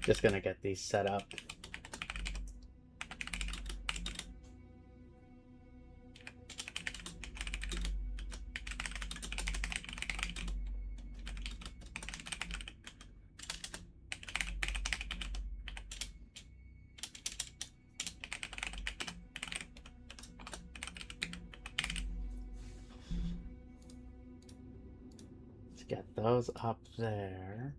Just gonna get these set up. Let's get those up there.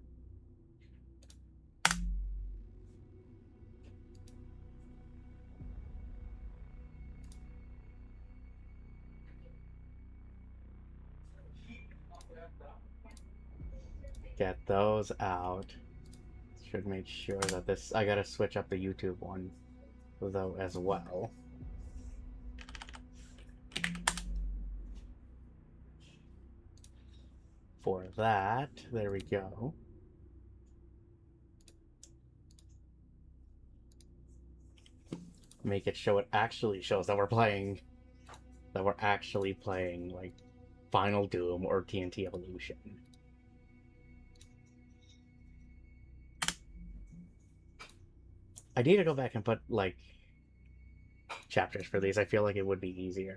Get those out. Should make sure that this... I gotta switch up the YouTube one, though, as well. For that, there we go. Make it show it actually shows that we're playing... That we're actually playing, like, Final Doom or TNT Evolution. I need to go back and put, like, chapters for these. I feel like it would be easier.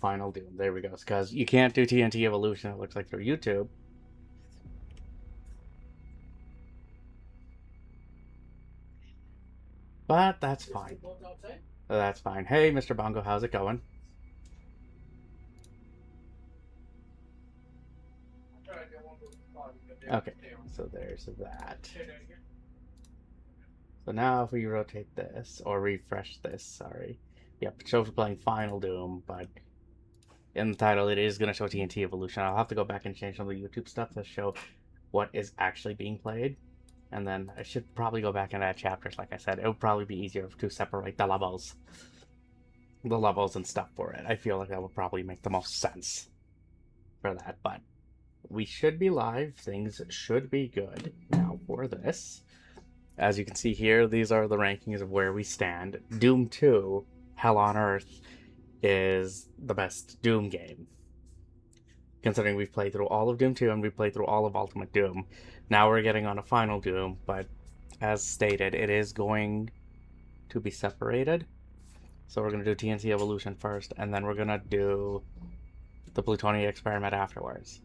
Final Doom. There we go. Because you can't do TNT Evolution, it looks like, through YouTube. But that's fine. That's fine. Hey, Mr. Bongo, how's it going? Okay, so there's that. So now if we rotate this, or refresh this, sorry. Yep, it shows we're playing Final Doom, but in the title it is going to show TNT Evolution. I'll have to go back and change some of the YouTube stuff to show what is actually being played. And then I should probably go back and add chapters, like I said. It would probably be easier to separate the levels and stuff for it. I feel like that would probably make the most sense for that, but we should be live. Things should be good now for this. As you can see here, these are the rankings of where we stand. Doom 2, Hell on Earth, is the best Doom game. Considering we've played through all of Doom 2 and we've played through all of Ultimate Doom. Now we're getting on a Final Doom, but as stated, it is going to be separated. So we're going to do TNT Evolution first, and then we're going to do the Plutonium Experiment afterwards.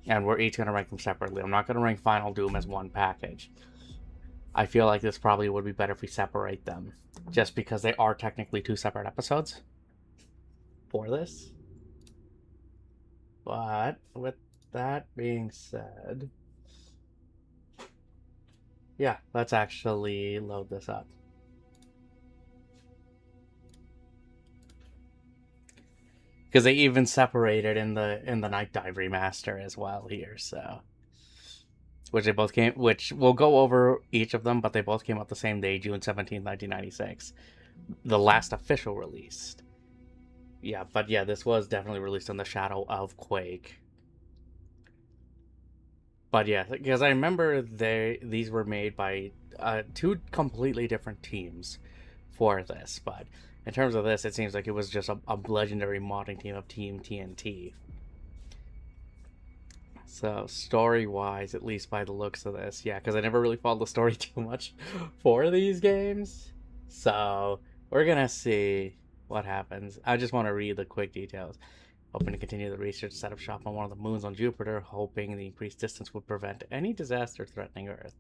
And we're each going to rank them separately. I'm not going to rank Final Doom as one package. I feel like this probably would be better if we separate them, just because they are technically two separate episodes for this. But with that being said, yeah, let's actually load this up. Because they even separated in the Night Dive remaster as well here, so which we'll go over each of them, but they both came out the same day, June 17th, 1996. The last official release. Yeah, but yeah, this was definitely released in the shadow of Quake. But yeah, because I remember these were made by two completely different teams for this, but in terms of this, it seems like it was just a legendary modding team of Team TNT. So, story-wise, at least by the looks of this, yeah, because I never really followed the story too much for these games. So, we're gonna see what happens. I just want to read the quick details. Hoping to continue the research, set up shop on one of the moons on Jupiter, hoping the increased distance would prevent any disaster threatening Earth.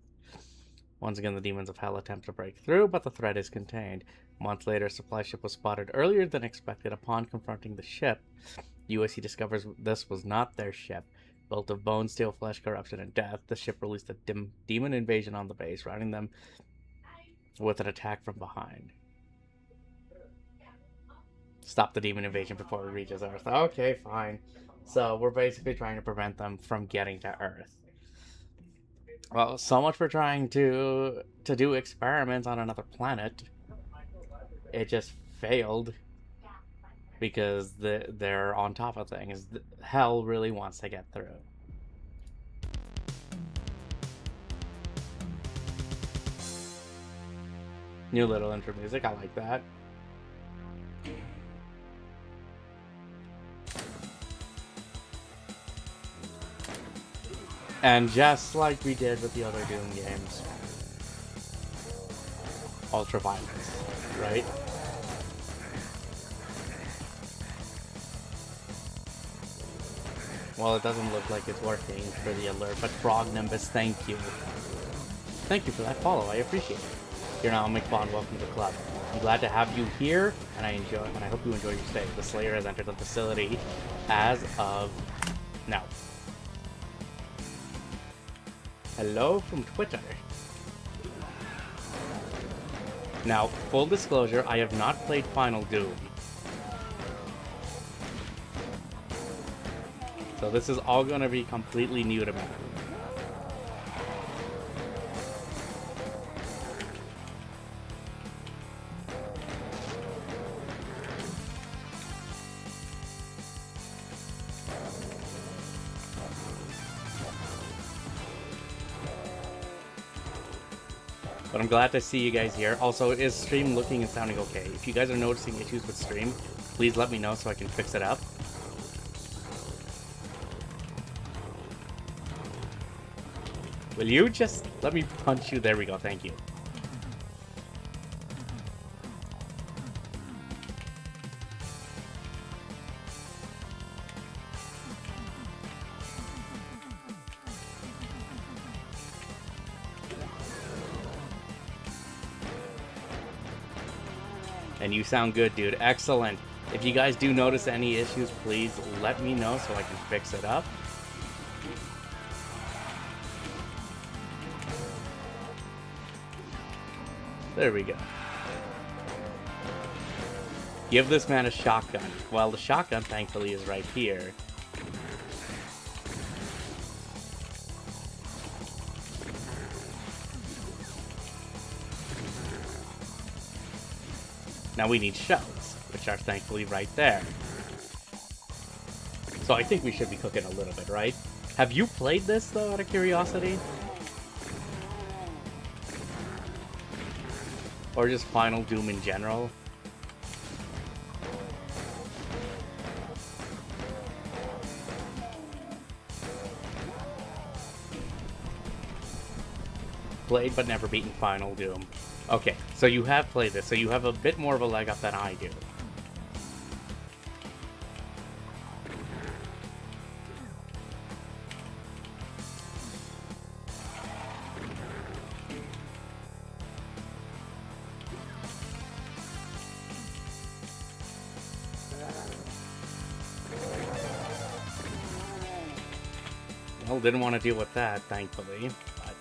Once again, the demons of hell attempt to break through, but the threat is contained. A month later, a supply ship was spotted earlier than expected. Upon confronting the ship, USC discovers this was not their ship. Built of bone, steel, flesh, corruption, and death, the ship released a demon invasion on the base, routing them with an attack from behind. Stop the demon invasion before it reaches Earth. Okay, fine. So we're basically trying to prevent them from getting to Earth. Well, so much for trying to do experiments on another planet. It just failed because they're on top of things. Hell really wants to get through. New little intro music, I like that. And just like we did with the other Doom games, ultra violence, right? Well, it doesn't look like it's working for the alert, but Frog Nimbus, thank you. Thank you for that follow, I appreciate it. You're now McBond, welcome to the club. I'm glad to have you here, and I hope you enjoy your stay. The Slayer has entered the facility as of now. Hello from Twitter. Now, full disclosure, I have not played Final Doom. So this is all going to be completely new to me. But I'm glad to see you guys here. Also, is stream looking and sounding okay? If you guys are noticing issues with stream, please let me know so I can fix it up. Will you just let me punch you? There we go, thank you. And you sound good, dude. Excellent. If you guys do notice any issues, please let me know so I can fix it up. There we go. Give this man a shotgun. Well, the shotgun, thankfully, is right here. Now we need shells, which are thankfully right there. So I think we should be cooking a little bit, right? Have you played this, though, out of curiosity? Or just Final Doom in general? Played but never beaten Final Doom. Okay, so you have played this, so you have a bit more of a leg up than I do. Well, didn't want to deal with that, thankfully. But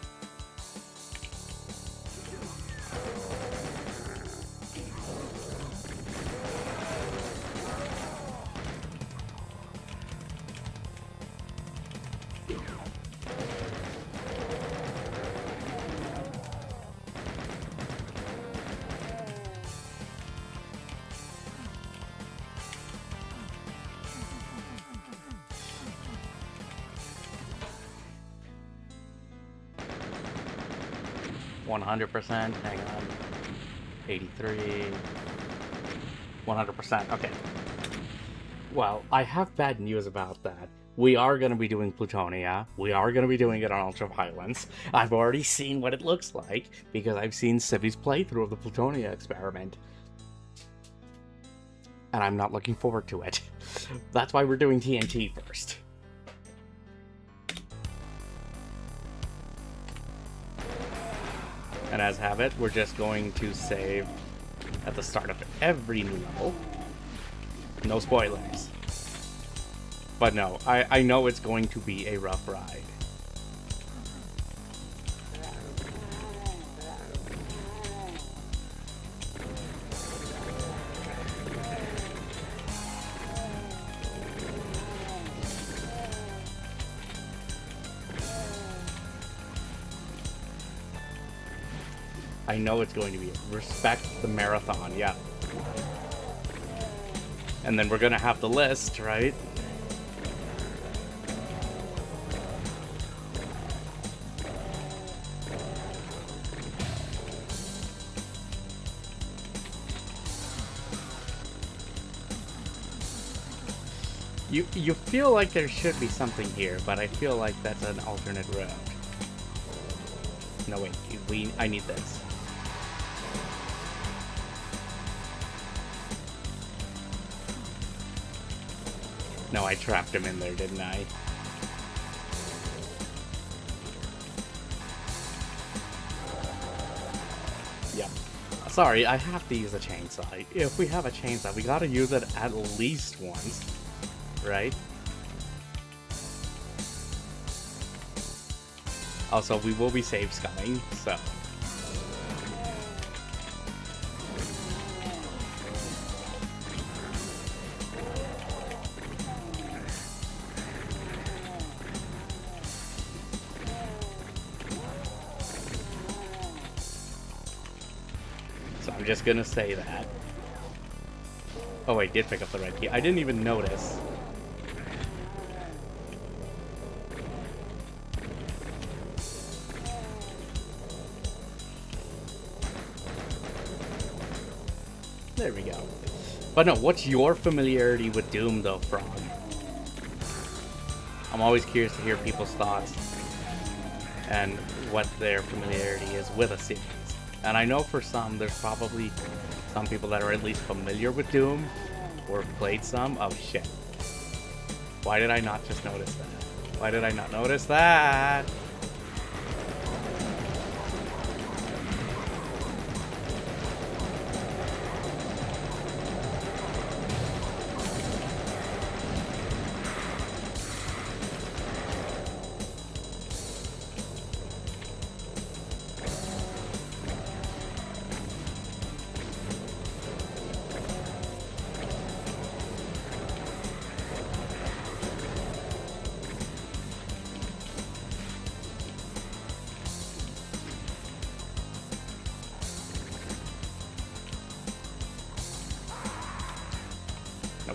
100%, hang on, 83, 100%, okay. Well, I have bad news about that. We are going to be doing Plutonia. We are going to be doing it on Ultraviolence. I've already seen what it looks like, because I've seen Civi's playthrough of the Plutonia experiment. And I'm not looking forward to it. That's why we're doing TNT first. And as habit, we're just going to save at the start of every new level. No spoilers. But no, I know it's going to be a rough ride. I know it's going to be respect the marathon, yeah. And then we're gonna have the list, right? You feel like there should be something here, but I feel like that's an alternate route. No wait, I need this. No, I trapped him in there, didn't I? Yep. Sorry, I have to use a chainsaw. If we have a chainsaw, we gotta use it at least once, right? Also, we will be save scumming, so... So I'm just gonna say that. Oh, I did pick up the red key. I didn't even notice. There we go. But no, what's your familiarity with Doom, though, Frog? I'm always curious to hear people's thoughts and what their familiarity is with a series. And I know for some, there's probably some people that are at least familiar with Doom or have played some. Oh, shit. Why did I not just notice that? Why did I not notice that?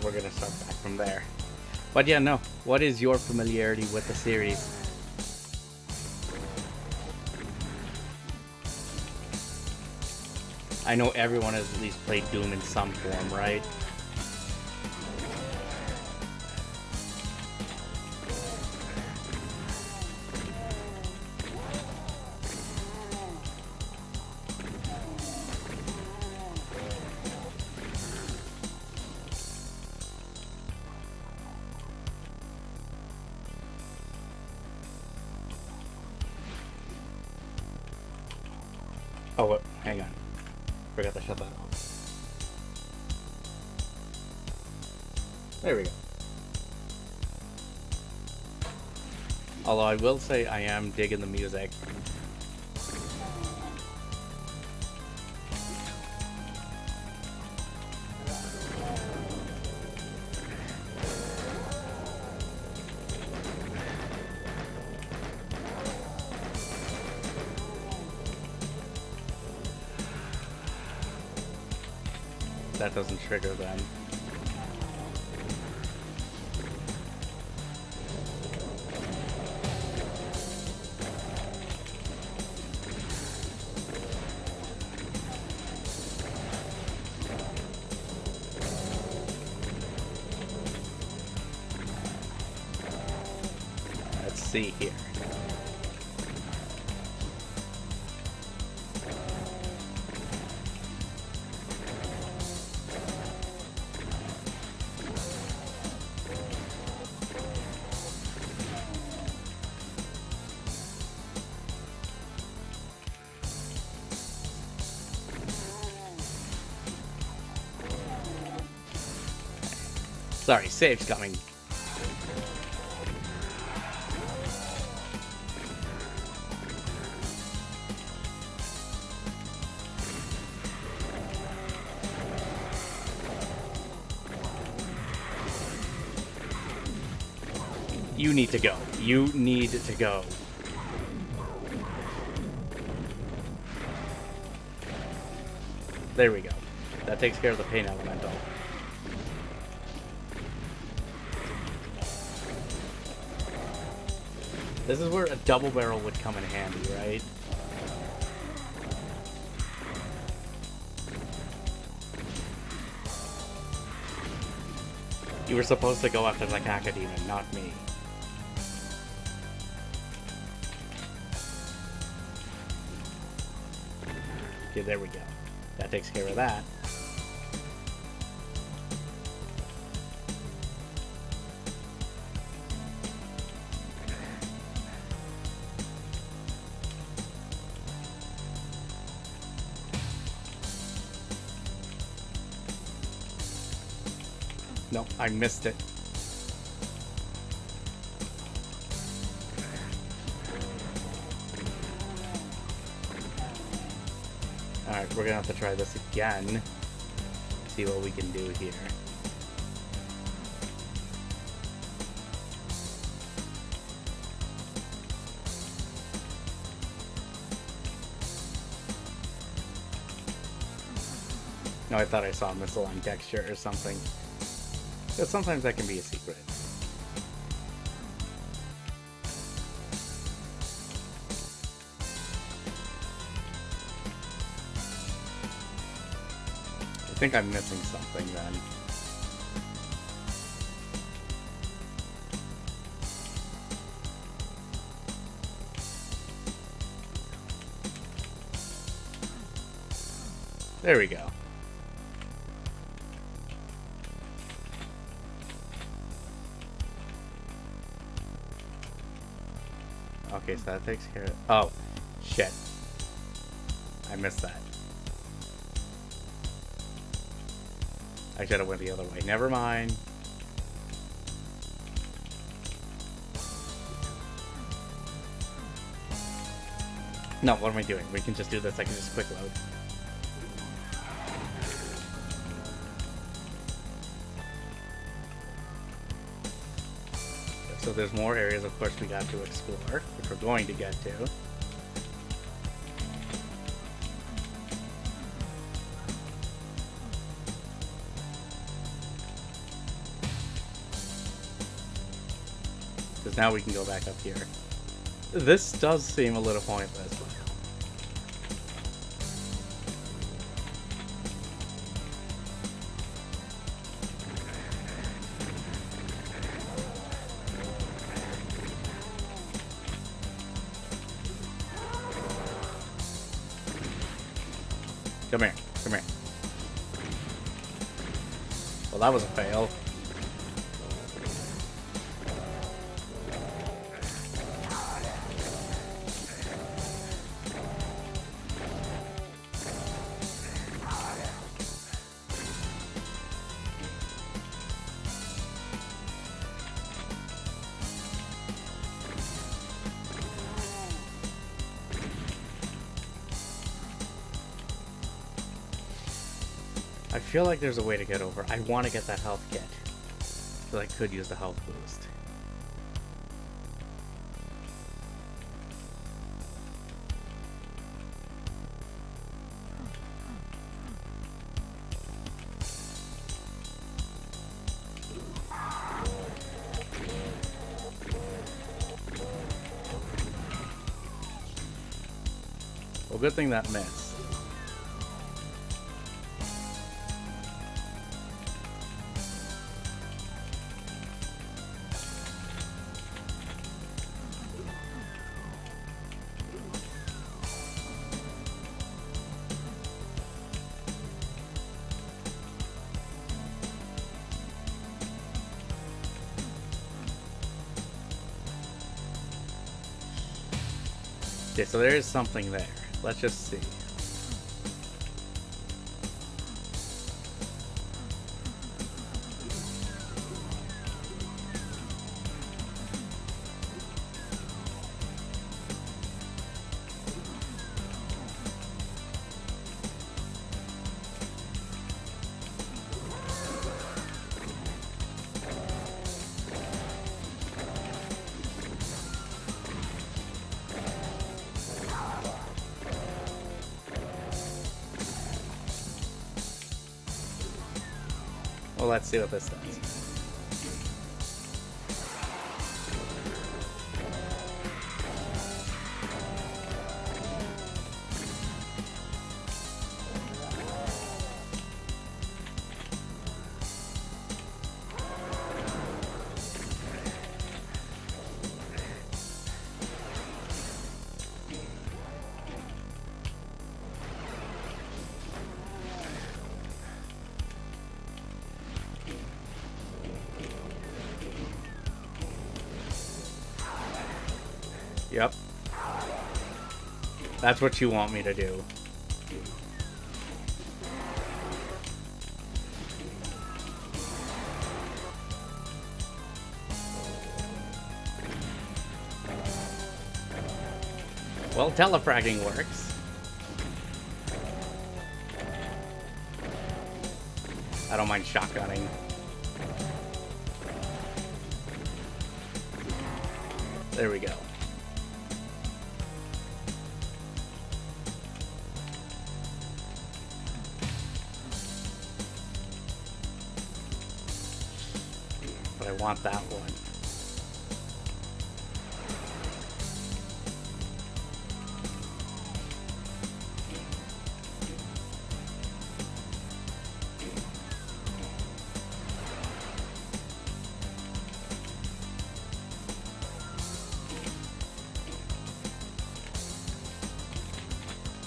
We're gonna start back from there. But yeah, no. What is your familiarity with the series? I know everyone has at least played Doom in some form, right? Oh, wait, hang on. Forgot to shut that off. There we go. Although I will say I am digging the music. That doesn't trigger then. Let's see here. Sorry, save's coming. You need to go. You need to go. There we go. That takes care of the pain elemental. This is where a double barrel would come in handy, right? You were supposed to go after the Kaka Demon, not me. Okay, there we go. That takes care of that. No, I missed it. Alright, we're gonna have to try this again. See what we can do here. No, I thought I saw a misaligned texture or something. But sometimes that can be a secret. I think I'm missing something then. There we go. Okay, so that takes care of... Oh, shit. I missed that. I should have went the other way. Never mind. No, what am I doing? We can just do this. I can just quick load. So there's more areas, of course, we got to explore, which we're going to get to. Because now we can go back up here. This does seem a little pointless. Come here, come here. Well, that was a fail. I feel like there's a way to get over. I want to get that health kit. So I could use the health boost. Well, good thing that missed. Okay, so there is something there. Let's just see. Well, let's see what this does. That's what you want me to do. Well, telefragging works. I don't mind shotgunning. There we go. But I want that one.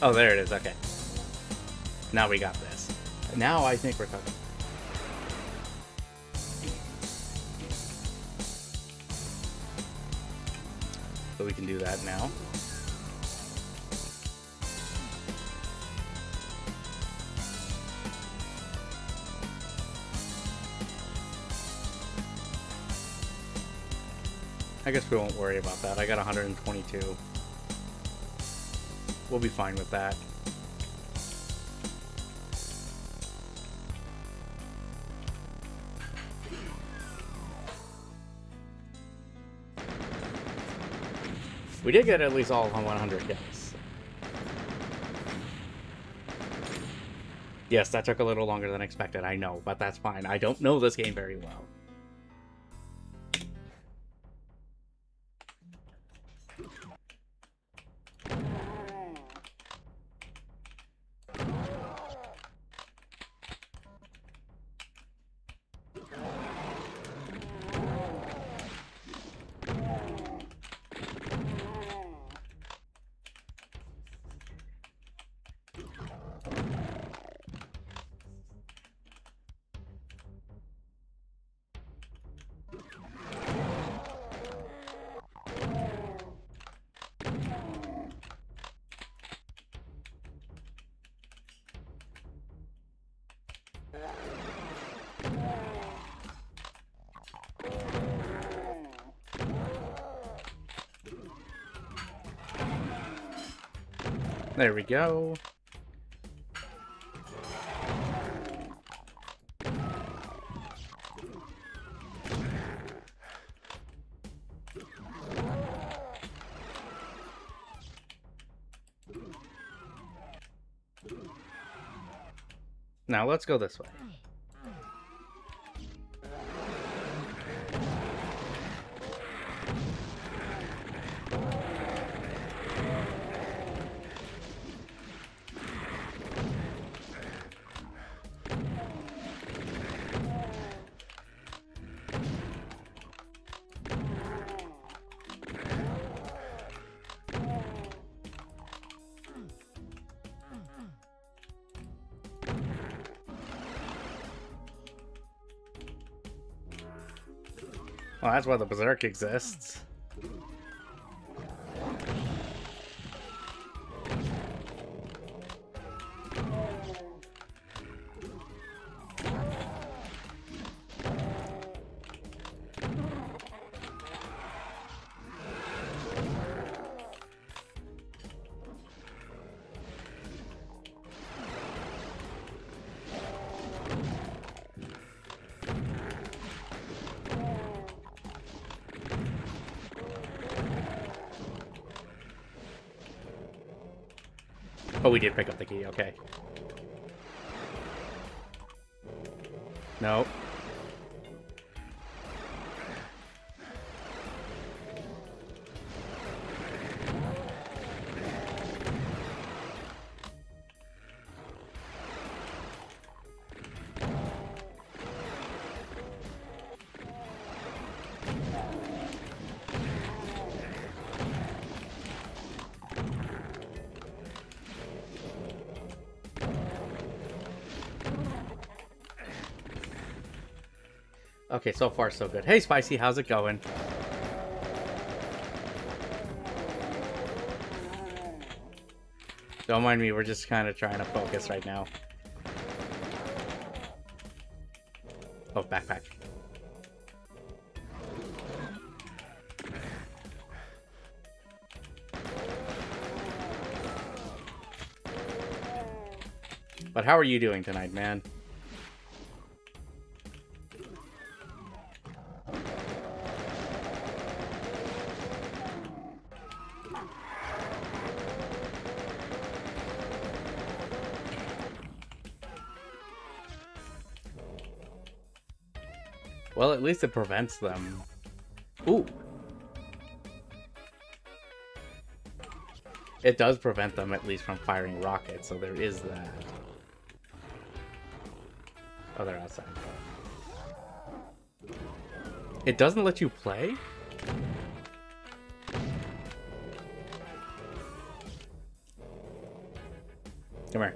Oh, there it is. Okay. Now we got this. Now I think we're talking. So we can do that now. I guess we won't worry about that. I got 122. We'll be fine with that. We did get at least all 100 kills. Yes, that took a little longer than expected, I know, but that's fine. I don't know this game very well. There we go. Now let's go this way. Well, that's why the Berserk exists. Oh, we did pick up the key, okay. No. Okay, so far so good. Hey, Spicy, how's it going? Don't mind me, we're just kind of trying to focus right now. Oh, backpack. But how are you doing tonight, man? Well, at least it prevents them. Ooh. It does prevent them, at least, from firing rockets, so there is that. Oh, they're outside. It doesn't let you play? Come here.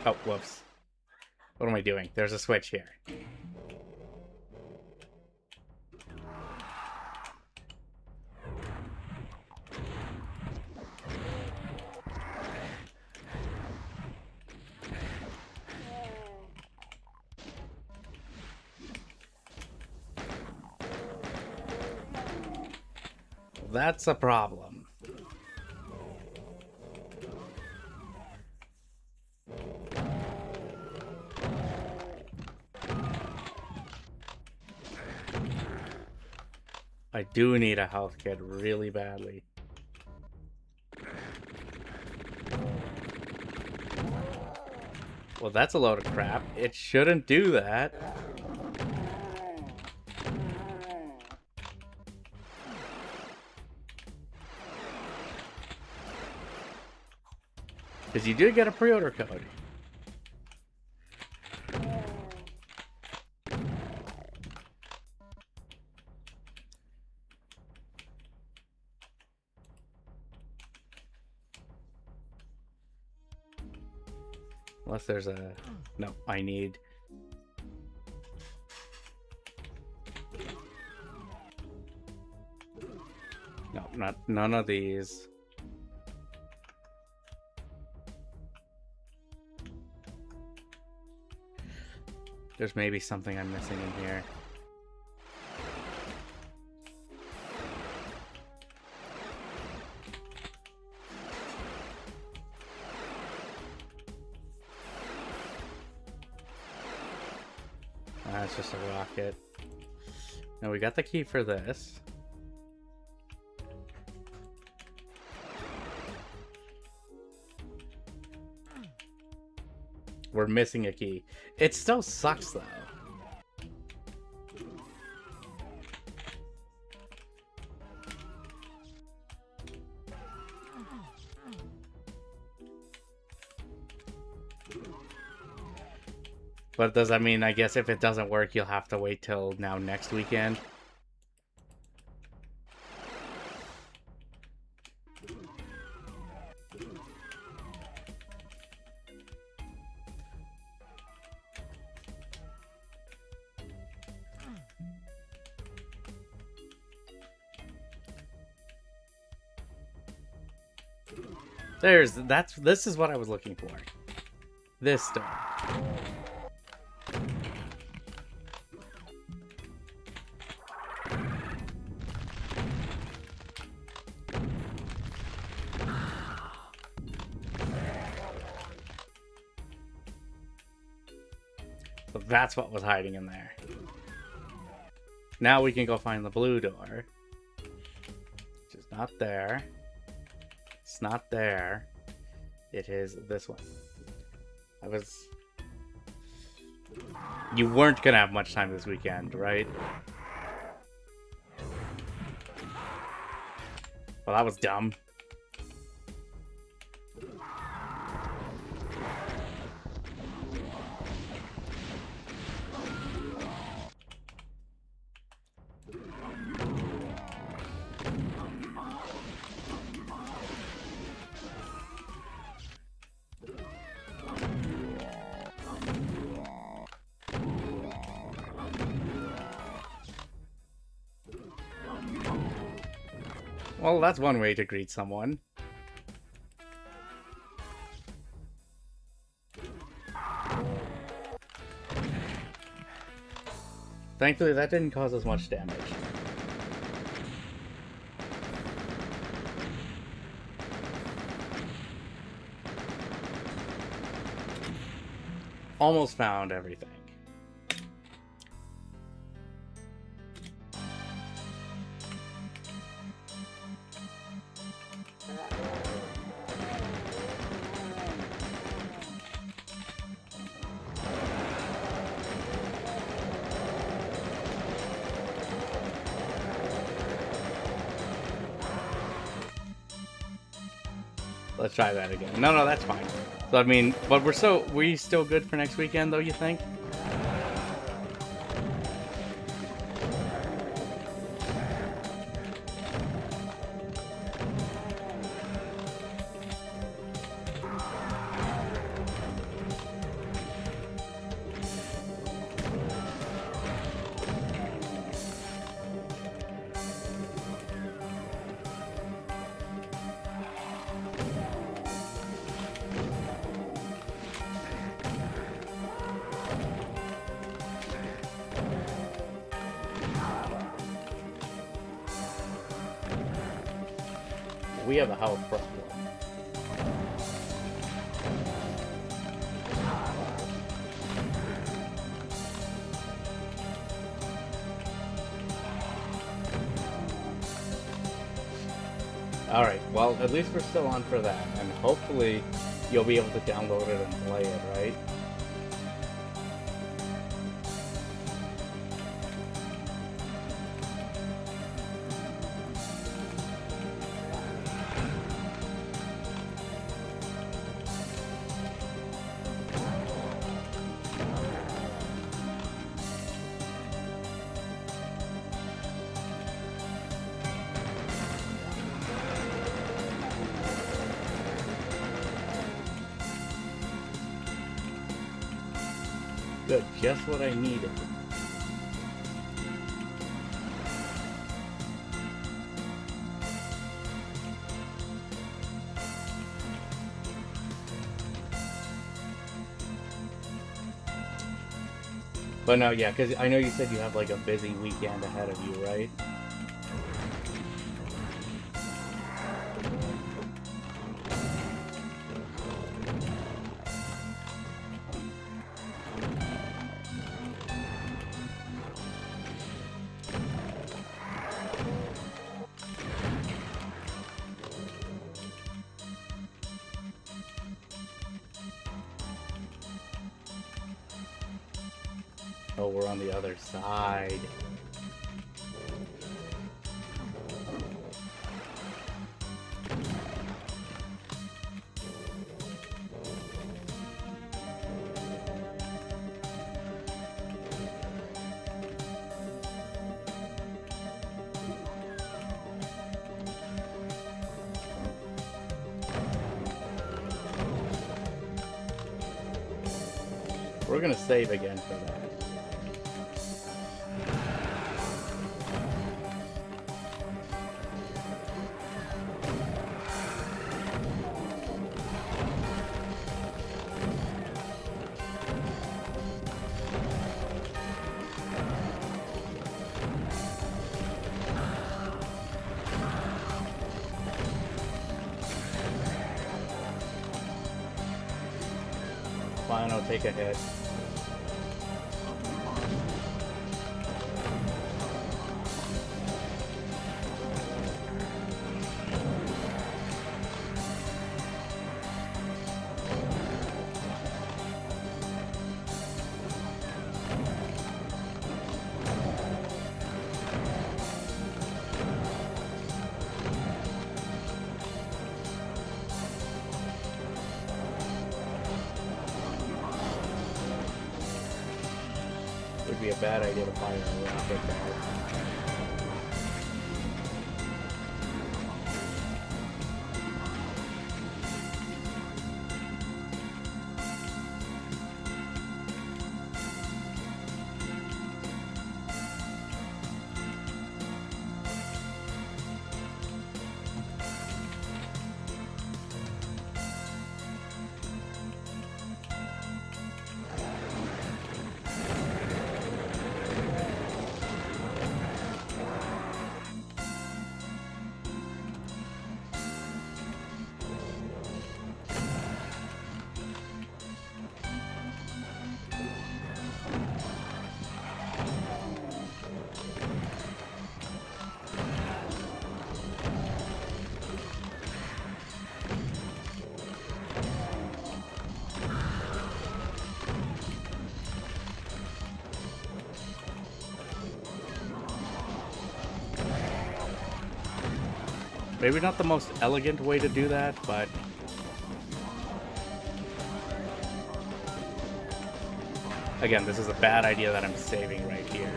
Oh, whoops. What am I doing? There's a switch here. That's a problem. I do need a health kit really badly. Well, that's a load of crap. It shouldn't do that. Because you did get a pre-order code. Unless there's a... No, I need... No, none of these. There's maybe something I'm missing in here. It's just a rocket. Now we got the key for this. We're missing a key. It still sucks though. But does that mean, I guess if it doesn't work, you'll have to wait till now next weekend? This is what I was looking for. This door. So that's what was hiding in there. Now we can go find the blue door. Which is not there. It's not there. It is this one. You weren't gonna have much time this weekend, right? Well, that was dumb. Well, that's one way to greet someone. Thankfully, that didn't cause as much damage. Almost found everything. Let's try that again. No, that's fine. So I mean, but we still good for next weekend though, you think? We have a health problem. Alright, well, at least we're still on for that, and hopefully you'll be able to download it and play it, right? Good, just what I needed. But no, yeah, because I know you said you have like a busy weekend ahead of you, right? Oh, we're on the other side. We're gonna save again for that. Fine, I'll take a hit. Would be a bad idea to fire a rocket there. Maybe not the most elegant way to do that, but... Again, this is a bad idea that I'm saving right here.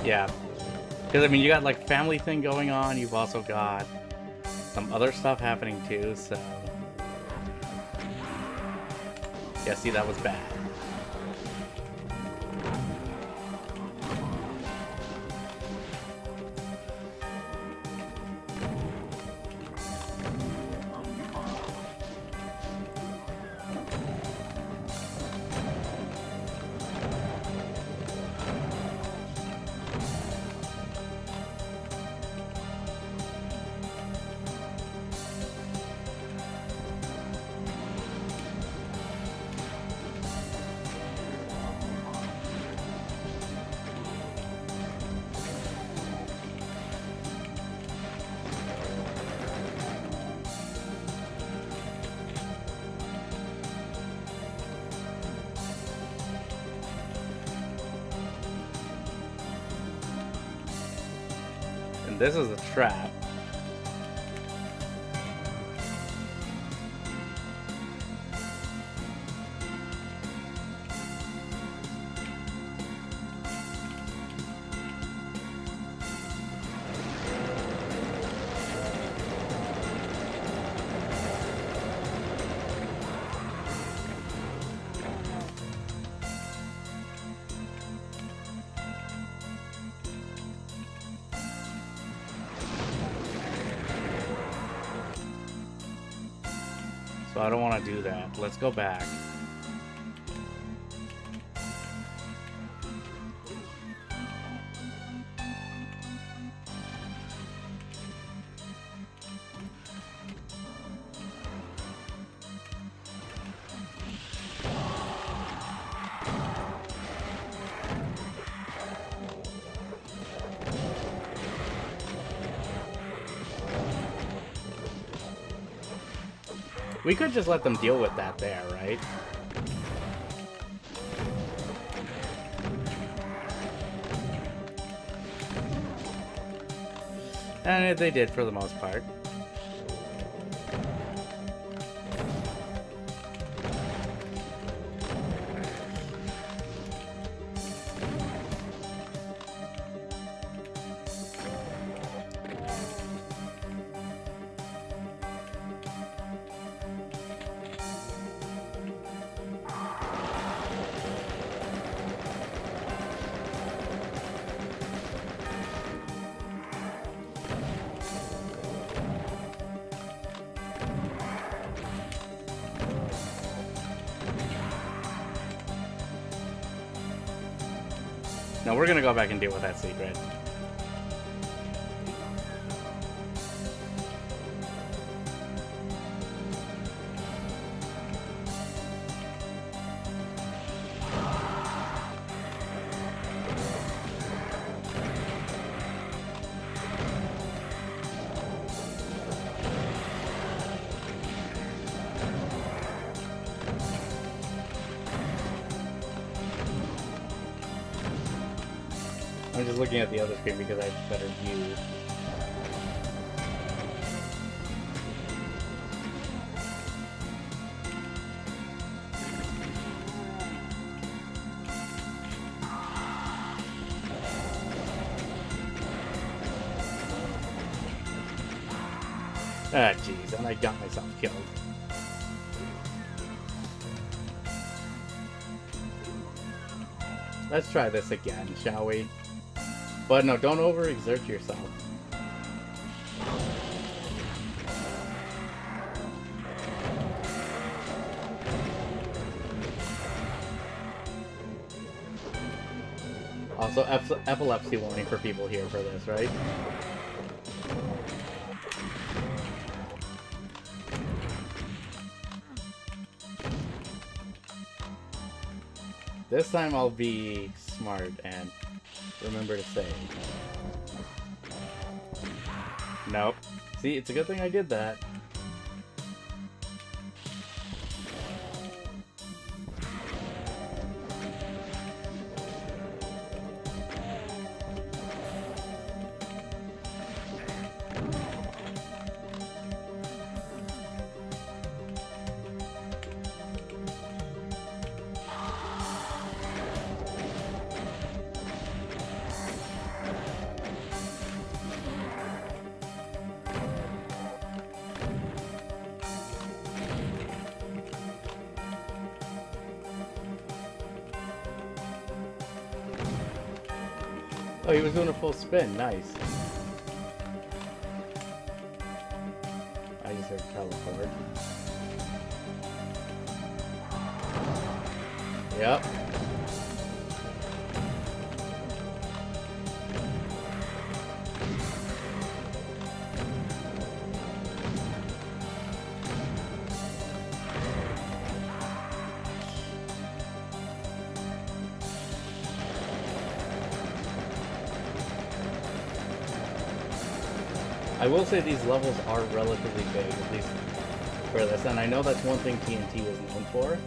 Yeah. Because, I mean, you got, like, family thing going on. You've also got some other stuff happening, too, so... Yeah, see, that was bad. And this is a trap. So I don't want to do that. Let's go back. We could just let them deal with that there, right? And they did for the most part. No, we're gonna go back and deal with that secret. I'm just looking at the other screen because I have better view. Ah, jeez, and I got myself killed. Let's try this again, shall we? But no, don't overexert yourself. Also, epilepsy warning for people here for this, right? This time I'll be smart and remember to save. Nope. See, it's a good thing I did that. Oh, he was doing a full spin. Nice. I just heard teleport. Yep. I will say these levels are relatively big, at least for this, and I know that's one thing TNT was known for.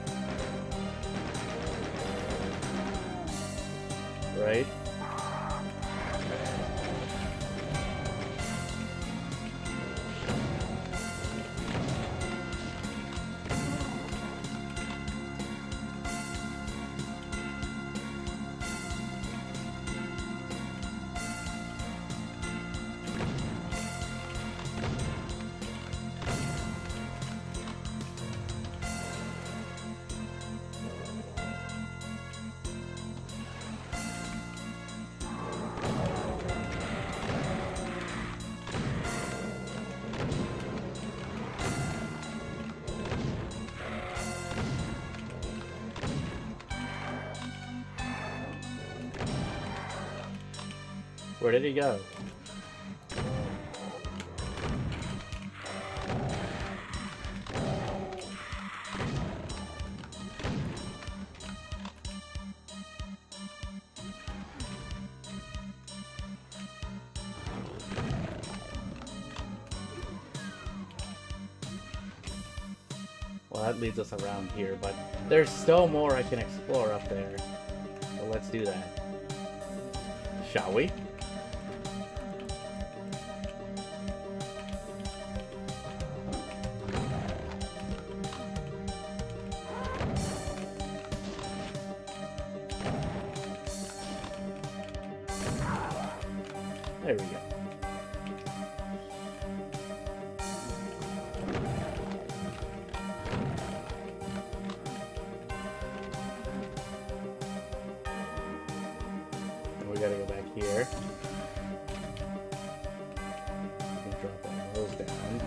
Right? Where did he go? Well, that leads us around here, but there's still more I can explore up there. So let's do that. Shall we? There we go. And we gotta go back here. And drop all those down.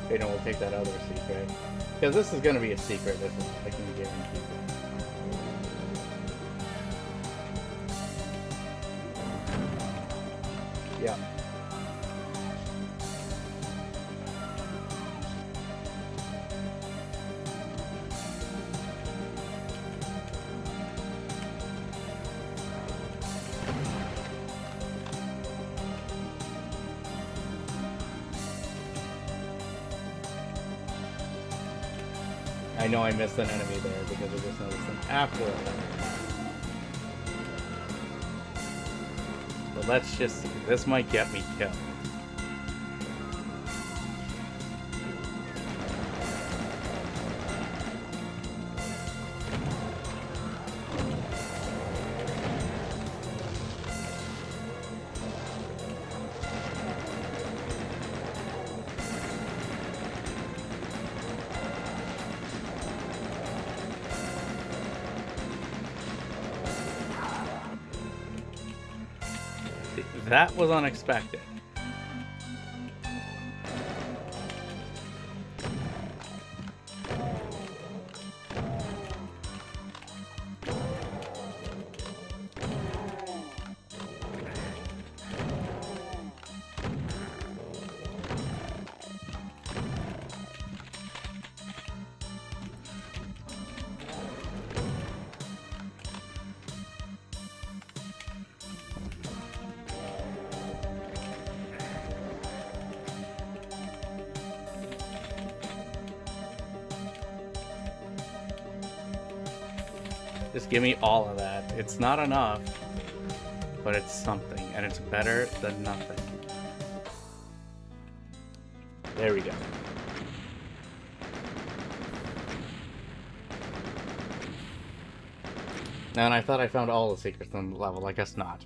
Okay, no, we'll take that other secret. Because this is going to be a secret, I can guarantee that. Yeah. I know I missed an enemy there because I just noticed them after it. But let's just see. This might get me killed. That was unexpected. Just give me all of that. It's not enough, but it's something, and it's better than nothing. There we go. And I thought I found all the secrets on the level. I guess not.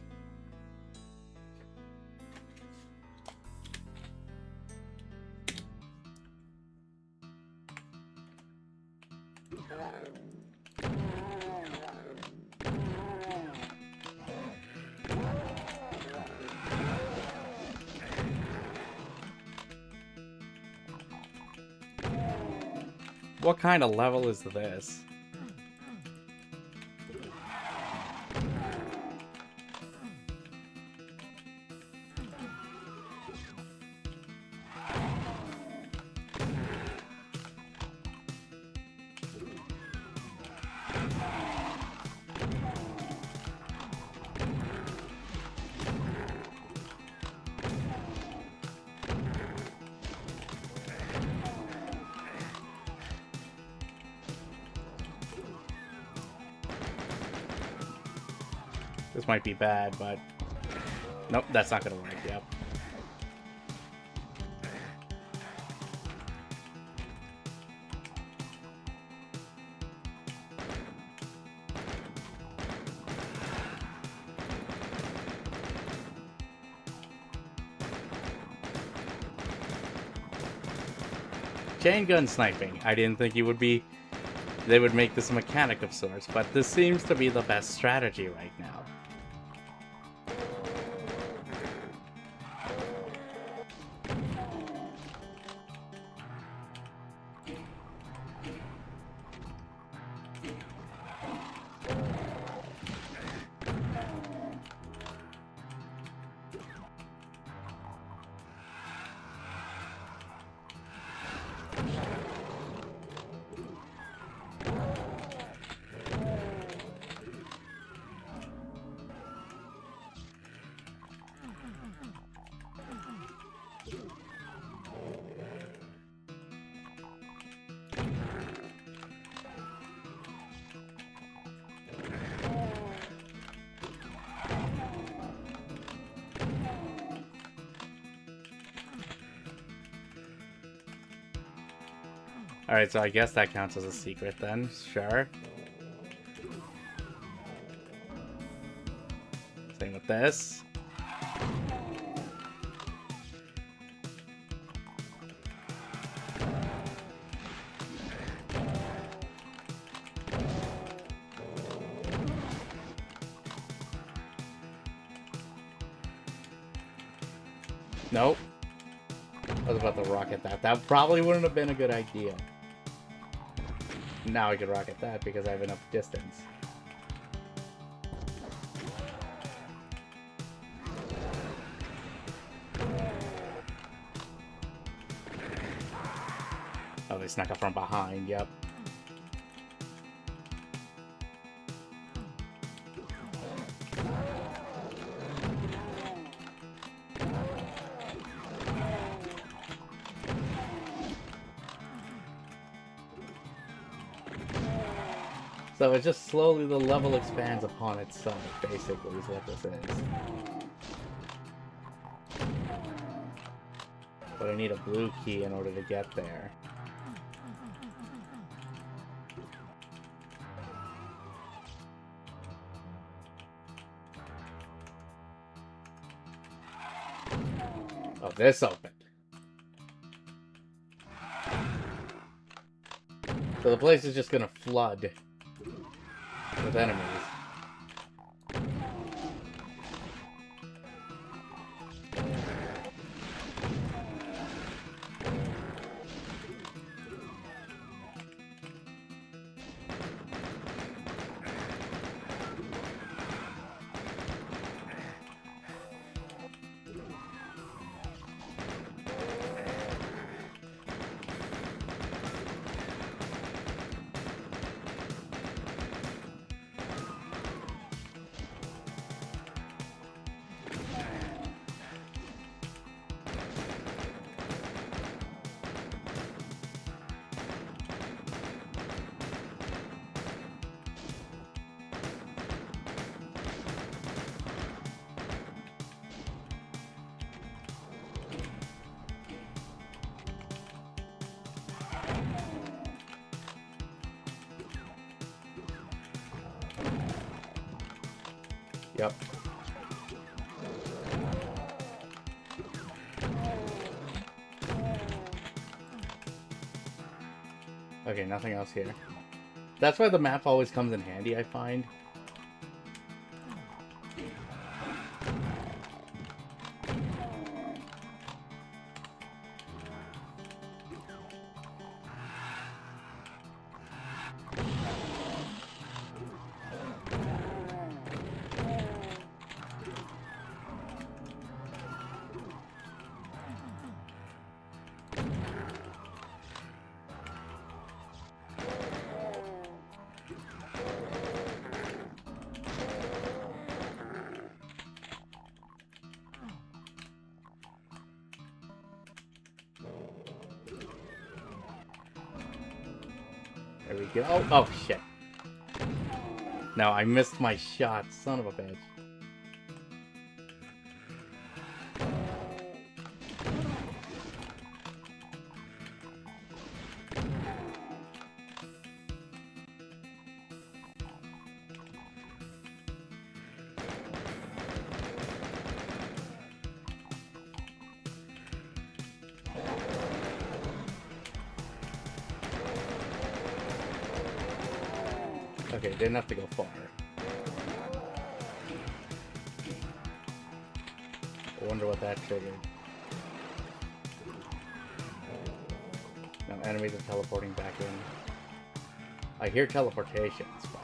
What kind of level is this? This might be bad, but... Nope, that's not gonna work, yep. Chain gun sniping. I didn't think you would be... They would make this a mechanic of sorts, but this seems to be the best strategy right now. Alright, so I guess that counts as a secret then. Sure. Same with this. Nope. I was about to rocket that. That probably wouldn't have been a good idea. Now I can rocket that because I have enough distance. Oh, they snuck up from behind, yep. So it just slowly, the level expands upon itself, basically, is what this is. But I need a blue key in order to get there. Oh, this opened. So the place is just gonna flood with enemies. Yep. Okay, nothing else here. That's why the map always comes in handy, I find. There we go. Oh, oh shit. No, I missed my shot. Son of a bitch. Okay, didn't have to go far. I wonder what that triggered. Now enemies are teleporting back in. I hear teleportations, but...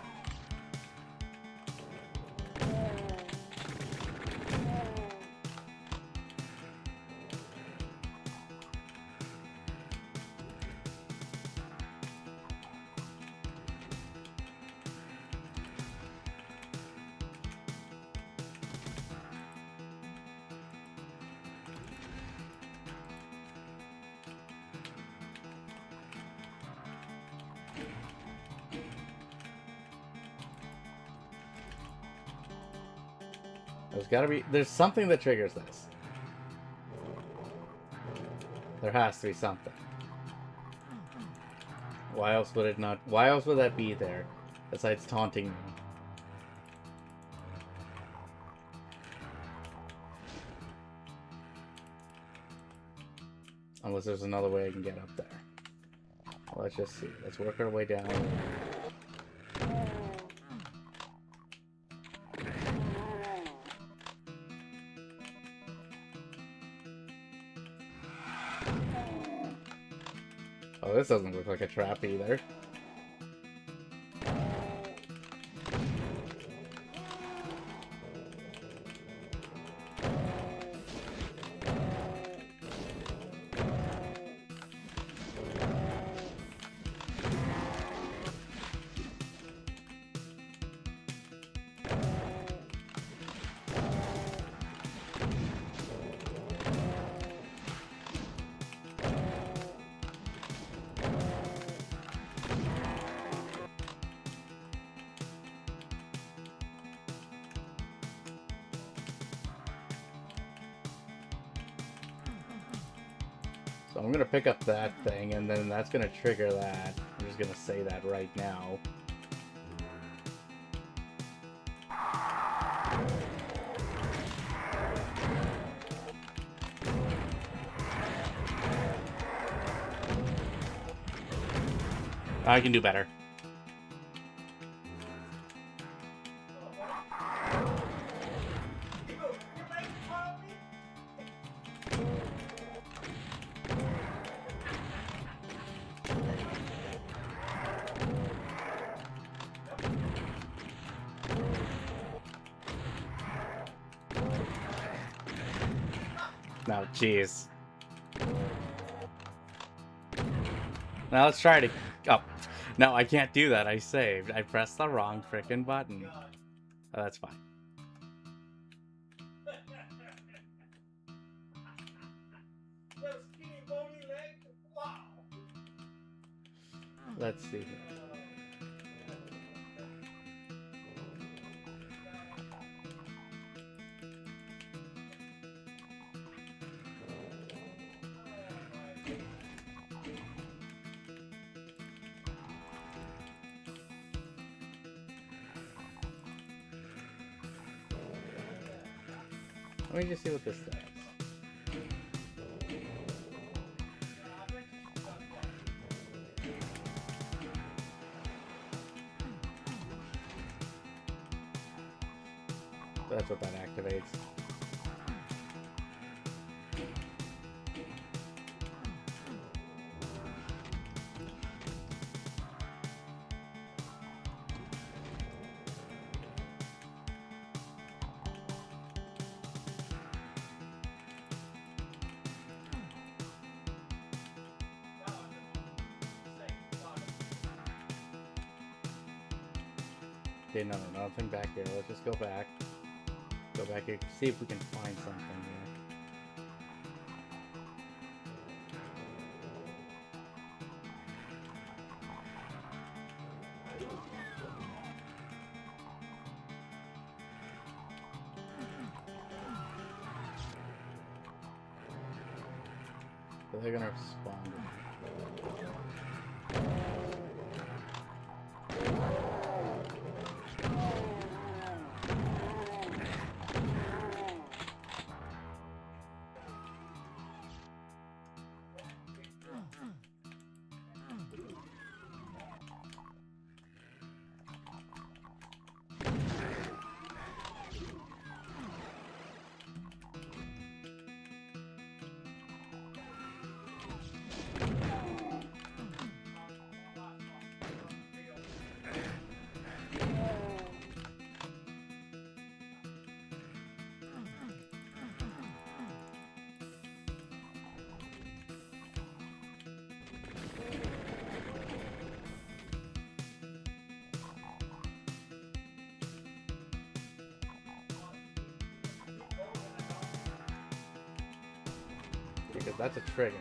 There's gotta be... There's something that triggers this. There has to be something. Why else would it not... Why else would that be there? Besides taunting me. Unless there's another way I can get up there. Well, let's just see. Let's work our way down. Oh, this doesn't look like a trap either. So I'm gonna pick up that thing, and then that's gonna trigger that. I'm just gonna say that right now. I can do better. No, jeez. Now let's try to... Oh. No, I can't do that. I saved. I pressed the wrong frickin' button. Oh, that's fine. Let's see. Let me just see what this does. That's what that activates. Okay, no, nothing back here. Let's just go back. Go back here, see if we can find something here. They're gonna respond. Because that's a trigger.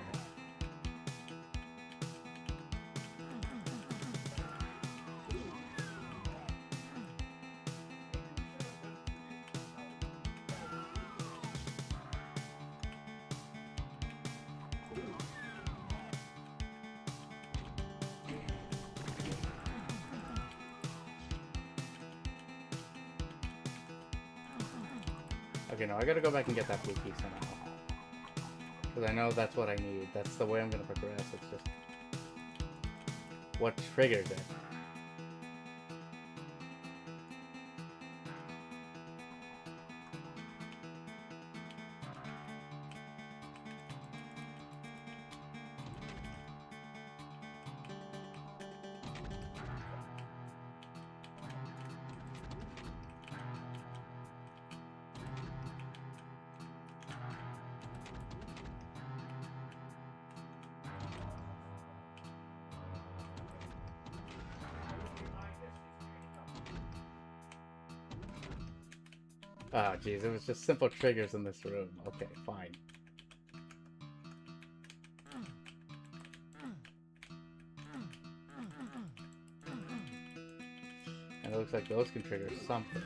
Okay, no, I gotta go back and get that blue key somehow. Because I know that's what I need. That's the way I'm gonna progress. It's just what triggers it. Oh, geez, it was just simple triggers in this room. Okay, fine. And it looks like those can trigger something.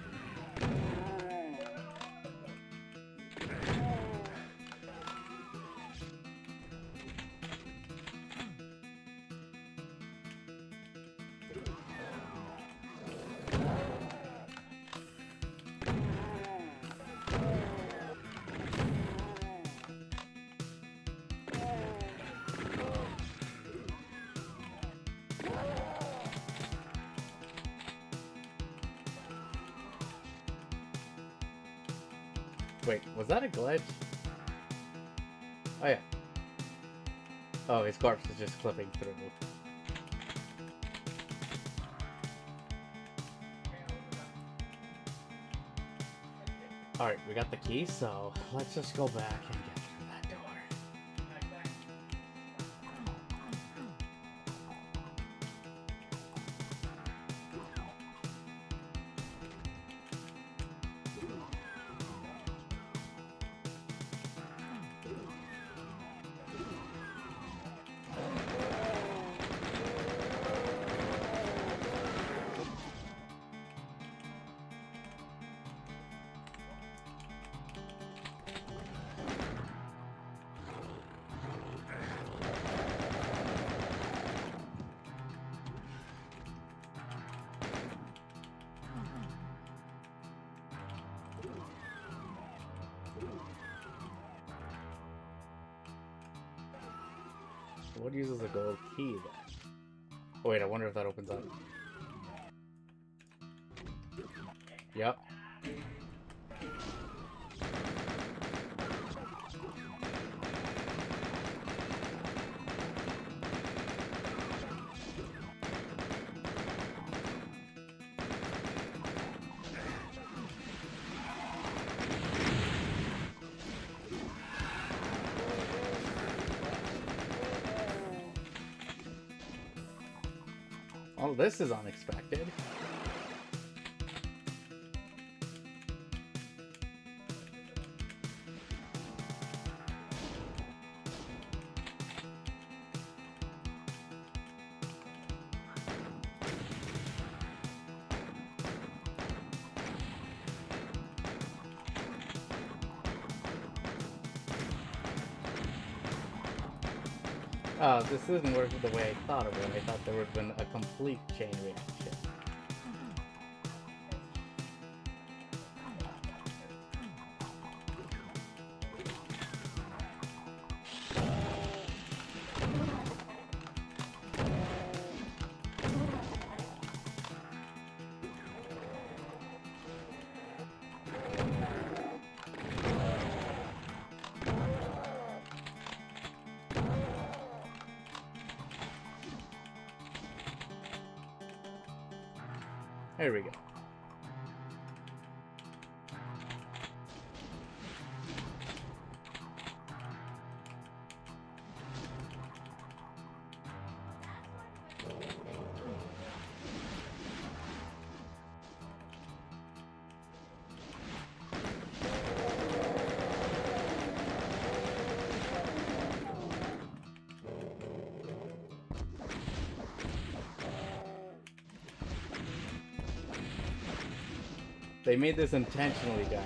Wait, was that a glitch? Oh yeah. Oh, his corpse is just clipping through. Alright, we got the key, so let's just go back and get through that door. What uses a gold key then? Oh, wait, I wonder if that opens up. Yep. Oh, this is unexpected. Oh, this isn't working the way I thought it would. I thought there would have been a complete chain reaction. There we go. They made this intentionally dark.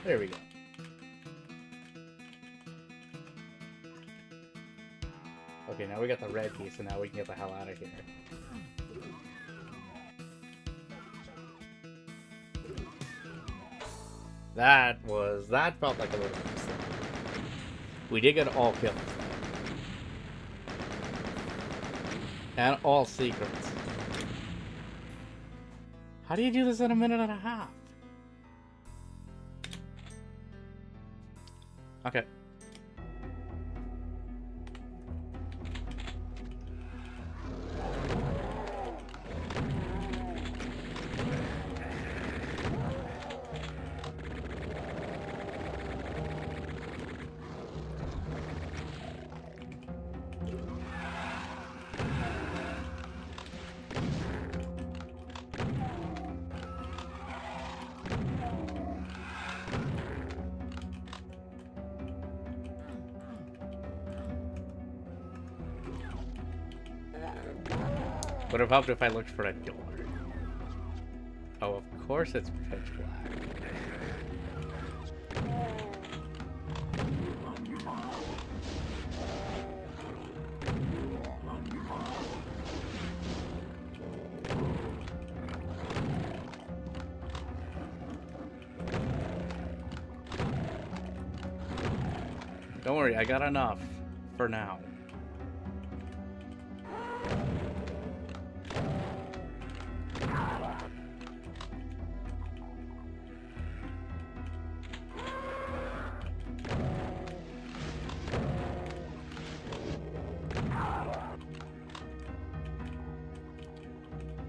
There we go. Okay, now we got the red key, so now we can get the hell out of here. That felt like a little mistake. We did get all kills. And all secrets. How do you do this in a minute and a half? Okay. Would have helped if I looked for a door. Oh, of course it's pitch black. Don't worry, I got enough for now.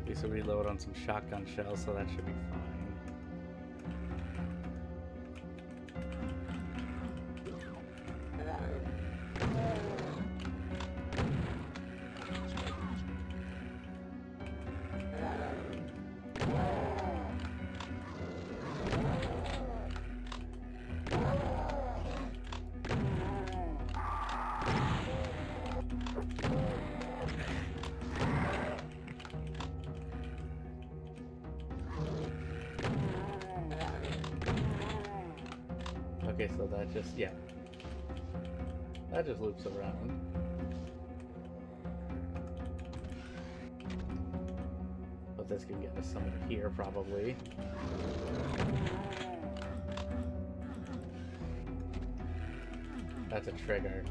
At least we reload on some shotgun shells, so that should be fine. Okay, so that just, yeah. That just loops around. But this can get us somewhere here, probably. That's a trigger.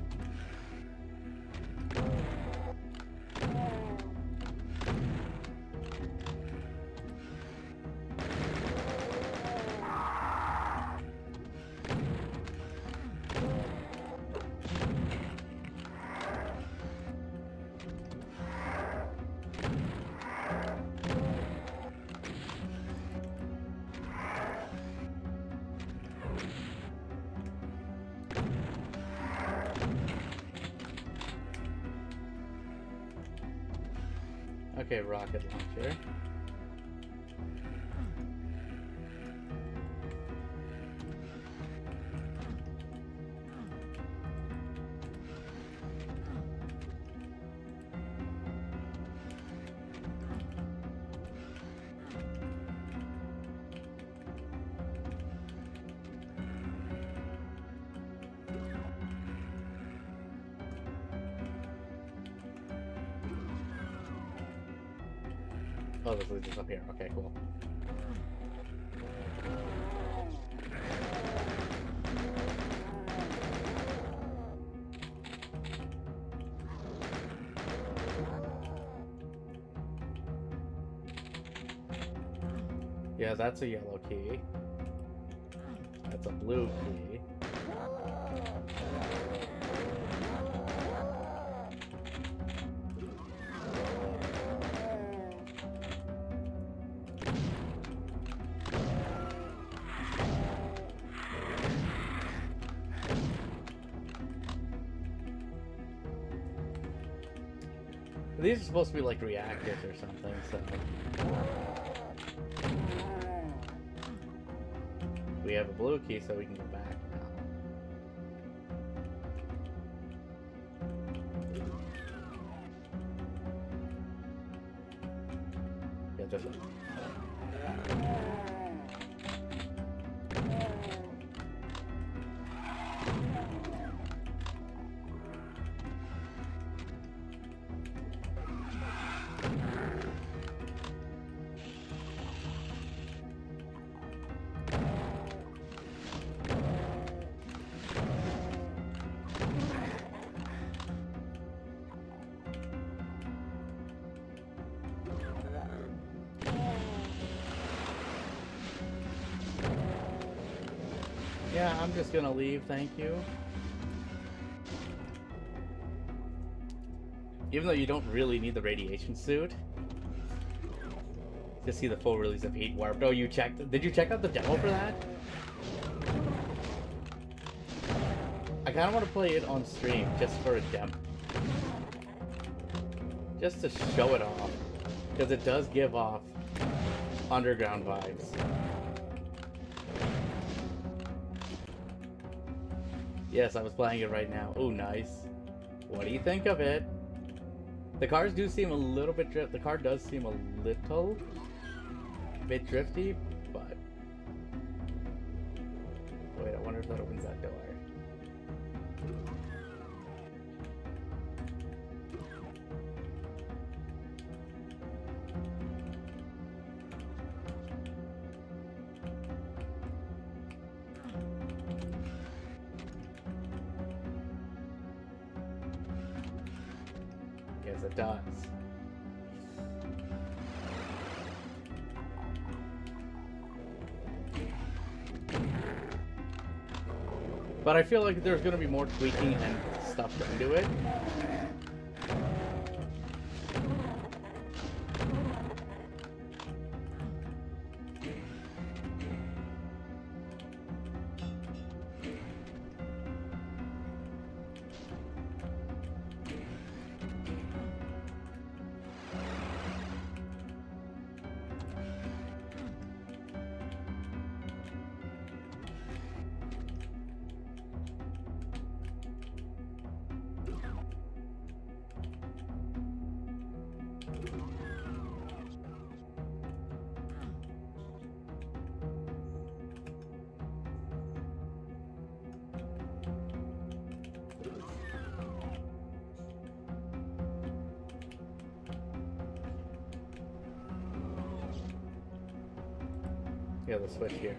Okay, rocket launcher. Oh, this leads us up here. Okay, cool. Yeah, that's a yellow key. That's a blue key. These are supposed to be like reactors or something, so... We have a blue key, so we can go back now. Yeah, this one. Yeah, I'm just gonna leave, thank you. Even though you don't really need the radiation suit. To see the full release of Heat Warped. Oh, you checked? Did you check out the demo for that? I kind of want to play it on stream just for a demo. Just to show it off. Because it does give off underground vibes. Yes, I was playing it right now. Oh, nice. What do you think of it? The cars do seem a little bit the car does seem a little bit drifty, but wait, I wonder if that opens that door. Yes, it does. But I feel like there's going to be more tweaking and stuff done to it. Yeah, the switch here.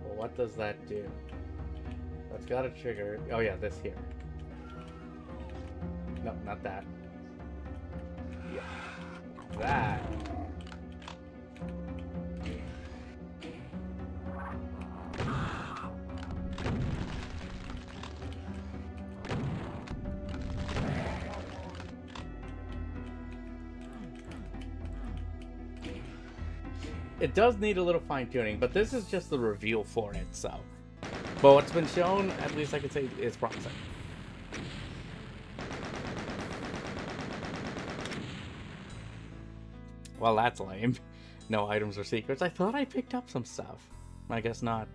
Well, what does that do? That's got a trigger. Oh yeah, this here. No, not that. Yeah. That. It does need a little fine-tuning, but this is just the reveal for it, so. But what's been shown, at least I could say, is promising. Well, that's lame. No items or secrets. I thought I picked up some stuff. I guess not.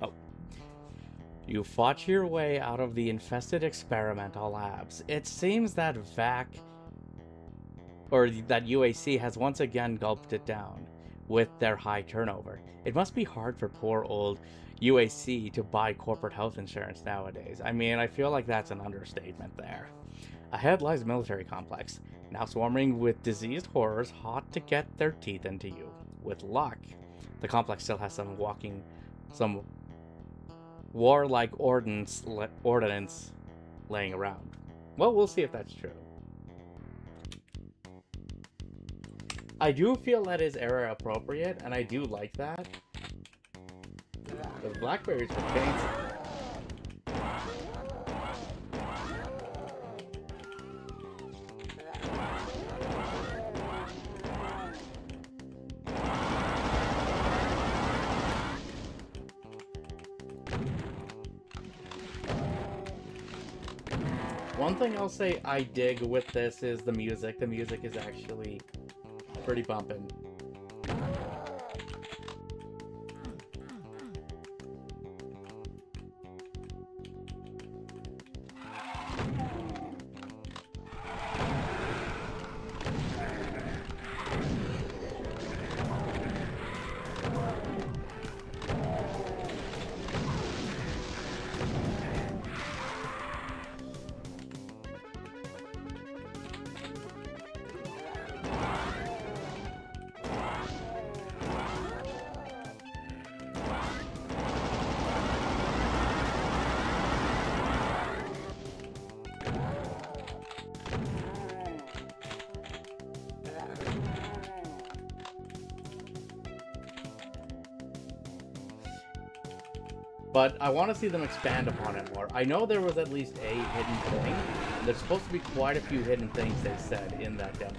Oh. You fought your way out of the infested experimental labs. It seems that that UAC has once again gulped it down with their high turnover. It must be hard for poor old UAC to buy corporate health insurance nowadays. I mean, I feel like that's an understatement there. Ahead lies a military complex, now swarming with diseased horrors hot to get their teeth into you. With luck, the complex still has some warlike ordnance laying around. Well, we'll see if that's true. I do feel that is era appropriate, and I do like that. The blackberries were fancy. One thing I'll say I dig with this is the music. The music is actually pretty bumpin'. But I want to see them expand upon it more. I know there was at least a hidden thing. There's supposed to be quite a few hidden things they said in that demo.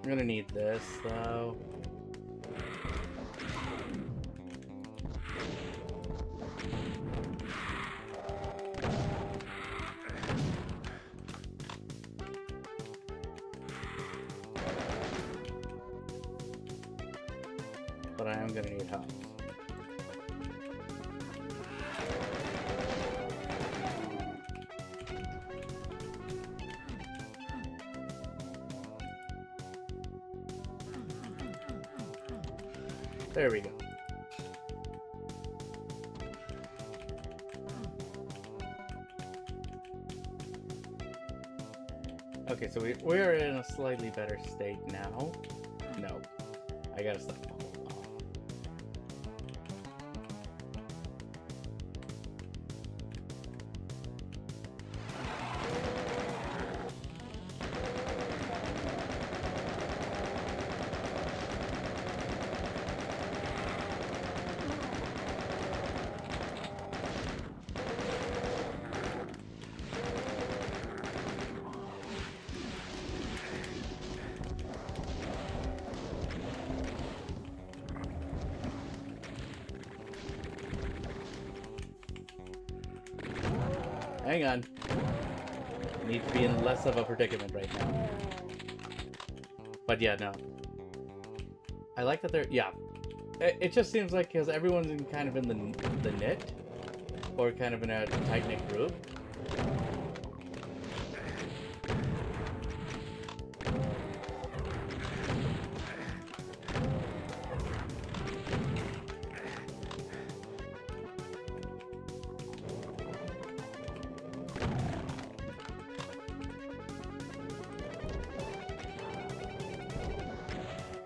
I'm gonna need this, though. But I am gonna need help. There we go. Okay, so we're in a slightly better state now. No. I gotta stop. Hang on. Need to be in less of a predicament right now. But yeah, no. I like that they're... Yeah. It just seems like because everyone's kind of in the knit. Or kind of in a tight-knit group.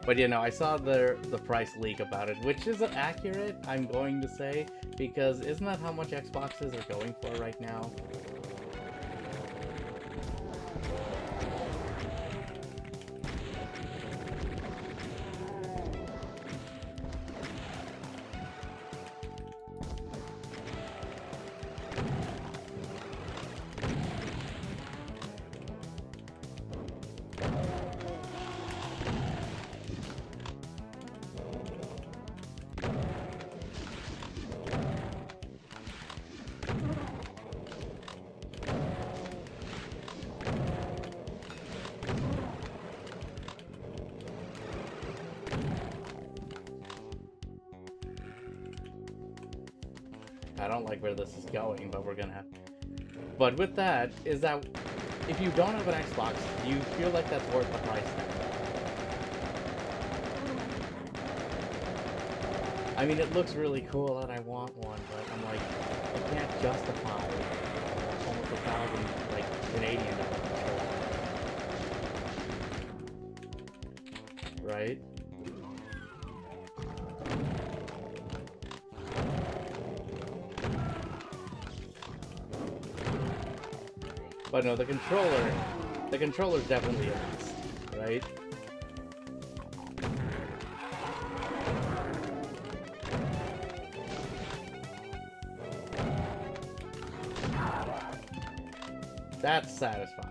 But you know, I saw the price leak about it, which isn't accurate, I'm going to say, because isn't that how much Xboxes are going for right now? I don't like where this is going, but we're gonna have... But with that, is that if you don't have an Xbox, do you feel like that's worth the price tag? I mean, it looks really cool and I want one, but I'm like, I can't justify almost $1,000, like, Canadian dollars. Right? But no, the controller's definitely a beast, right? That's satisfying.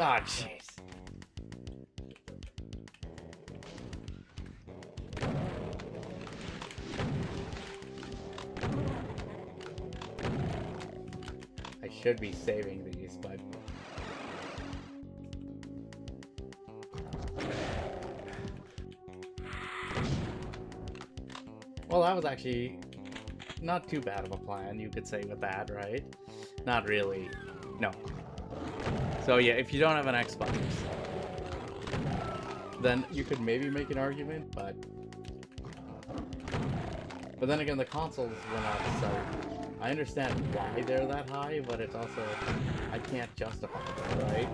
Ah, jeez. I should be saving these, but... Well, that was actually not too bad of a plan, you could say, with that, right? Not really. No. So yeah, if you don't have an Xbox, then you could maybe make an argument, but then again, the consoles went up, so I understand why they're that high, but it's also, I can't justify it, right?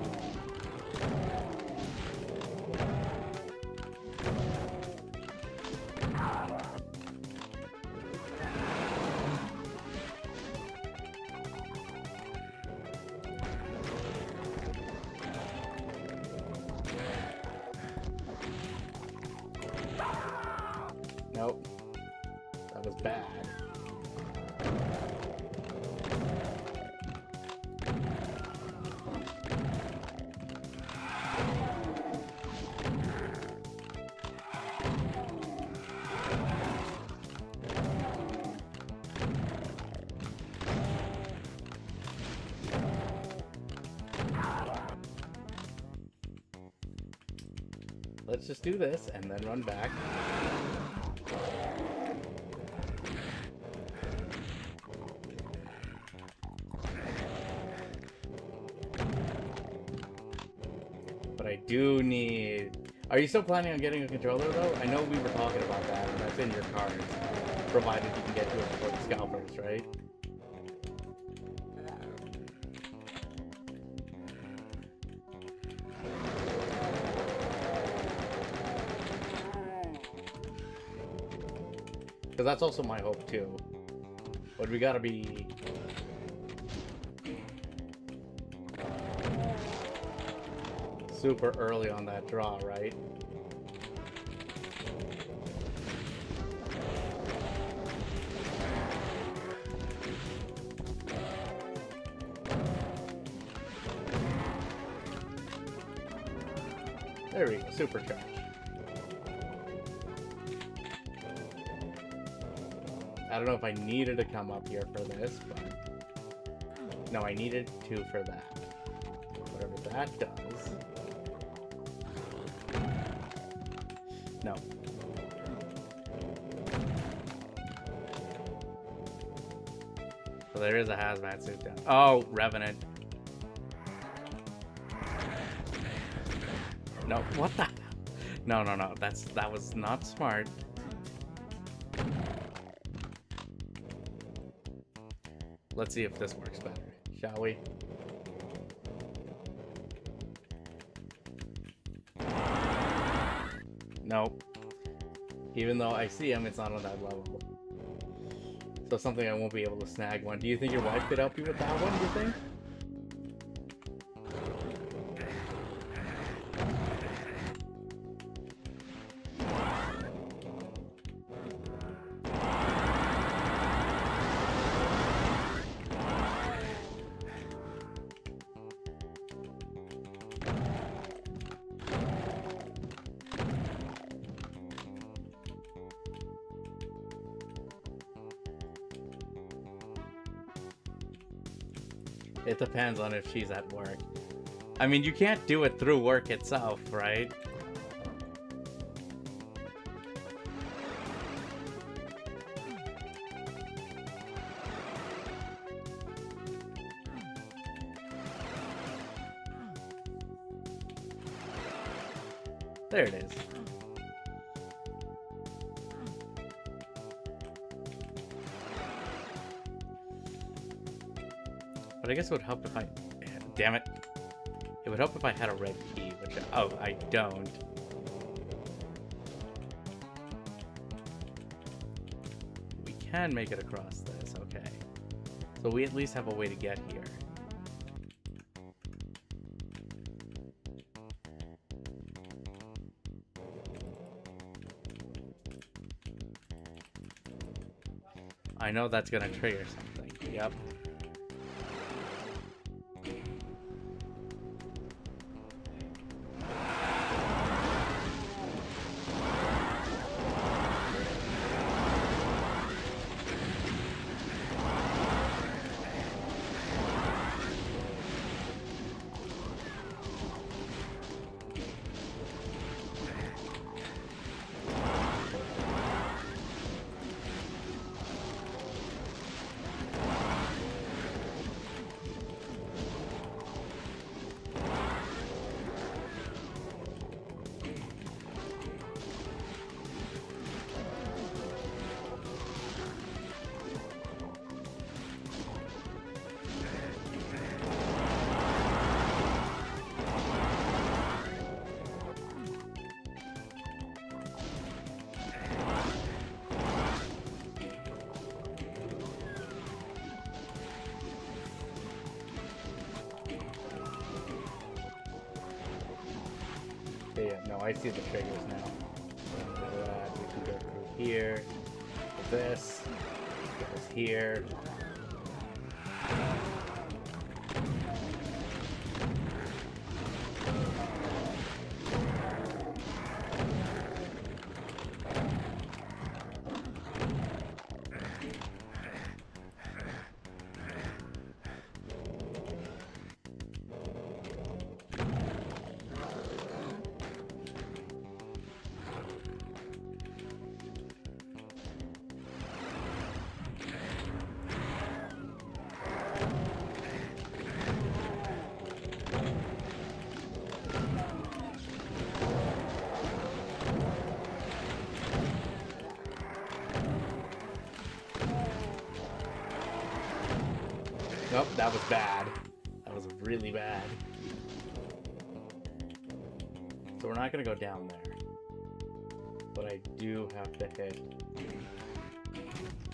Nope. That was bad. Let's just do this and then run back. But I do need... Are you still planning on getting a controller though? I know we were talking about that, and that's in your cards. Provided you can get to it before the scalpers, right? Because that's also my hope too. But we gotta be... super early on that draw, right? There we go, supercharge. I don't know if I needed to come up here for this, but... No, I needed to for that. Whatever that does... No. So there is a hazmat suit down. Oh, Revenant. No, what the? No. That was not smart. Let's see if this works better, shall we? Nope. Even though I see him, it's not on that level. So something I won't be able to snag one. Do you think your wife could help you with that one, do you think? It depends on if she's at work. I mean, you can't do it through work itself, right? There it is. But I guess it would help if I... Damn it. It would help if I had a red key, which... Oh, I don't. We can make it across this, okay. So we at least have a way to get here. I know that's gonna trigger something. Yep. Yeah, no, I see the triggers now. We can go through here, this, goes here. Nope, that was bad. That was really bad. So we're not gonna go down there. But I do have to hit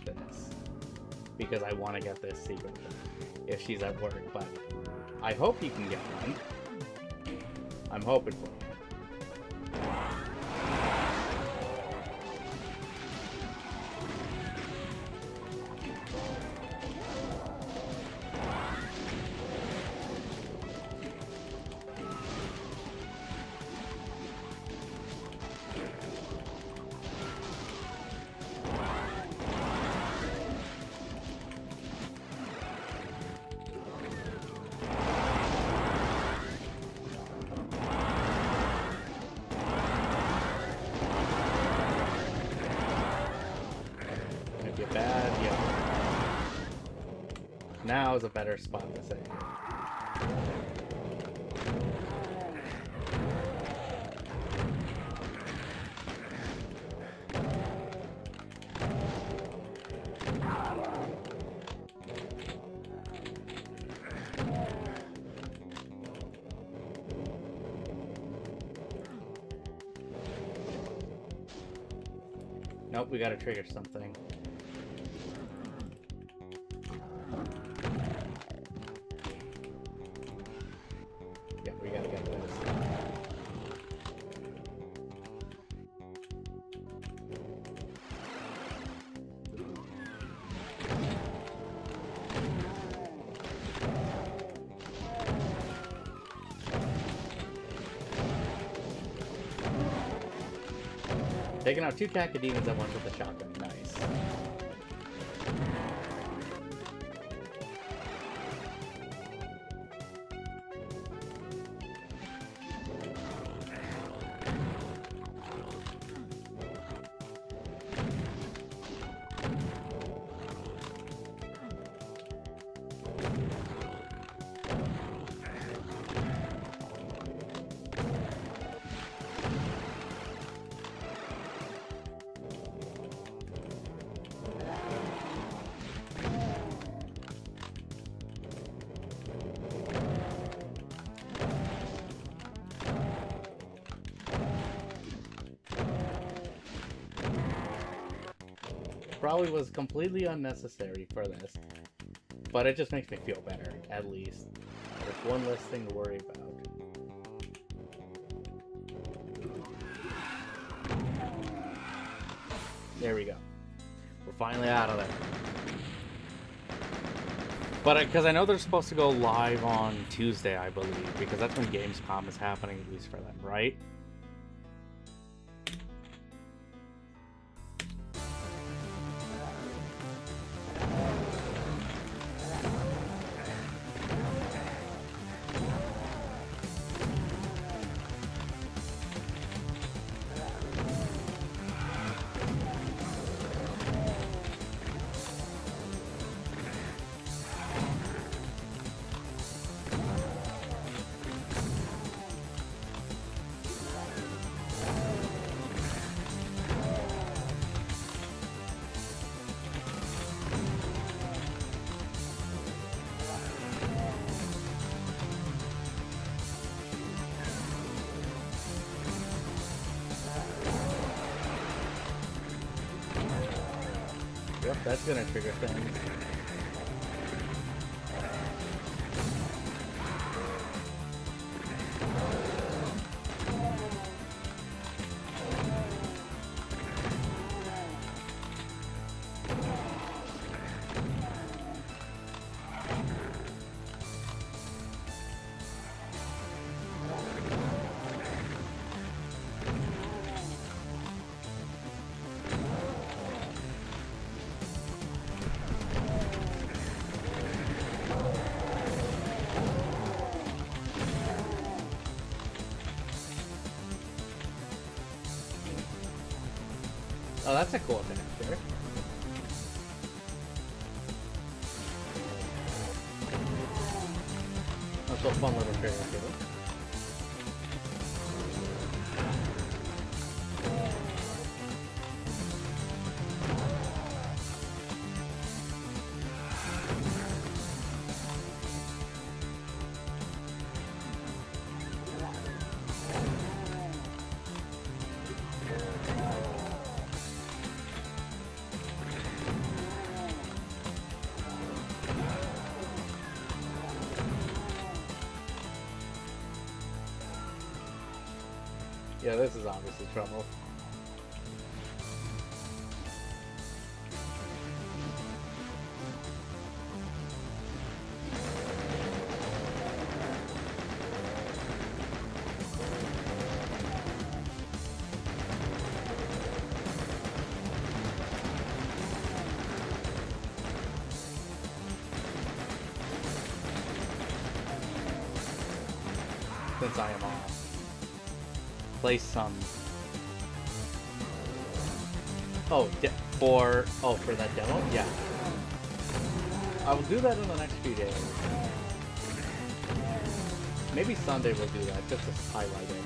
this. Because I want to get this secret if she's at work, but I hope you can get one. I'm hoping for it. Bad, yeah. Now is a better spot to say. Nope, we gotta trigger something. Yeah, we gotta get this. Taking out 2 cacodemons at once with a shotgun. Nice. probably was completely unnecessary for this. But it just makes me feel better, at least. There's one less thing to worry about. There we go. We're finally out of there. But because I know they're supposed to go live on Tuesday, I believe, because that's when Gamescom is happening, at least for them, right? Yep, that's gonna trigger things. Oh, that's a cool connector. That's a fun little trigger too. Yeah, this is obviously trouble. Since I am off. Place some. Oh, for that demo? Yeah. I will do that in the next few days. Maybe Sunday we'll do that, just to highlight it.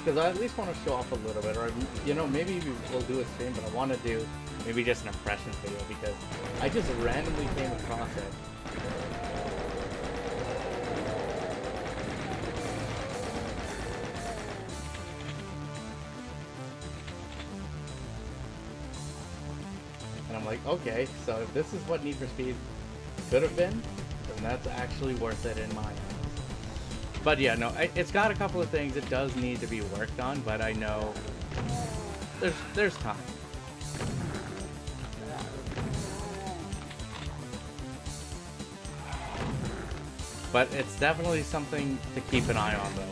Because I at least want to show off a little bit, or, you know, maybe we'll do a stream, but I want to do maybe just an impressions video, because I just randomly came across it. And I'm like, okay, so if this is what Need for Speed could have been, then that's actually worth it in my eyes. But yeah, no, it's got a couple of things it does need to be worked on, but I know there's time. But it's definitely something to keep an eye on, though.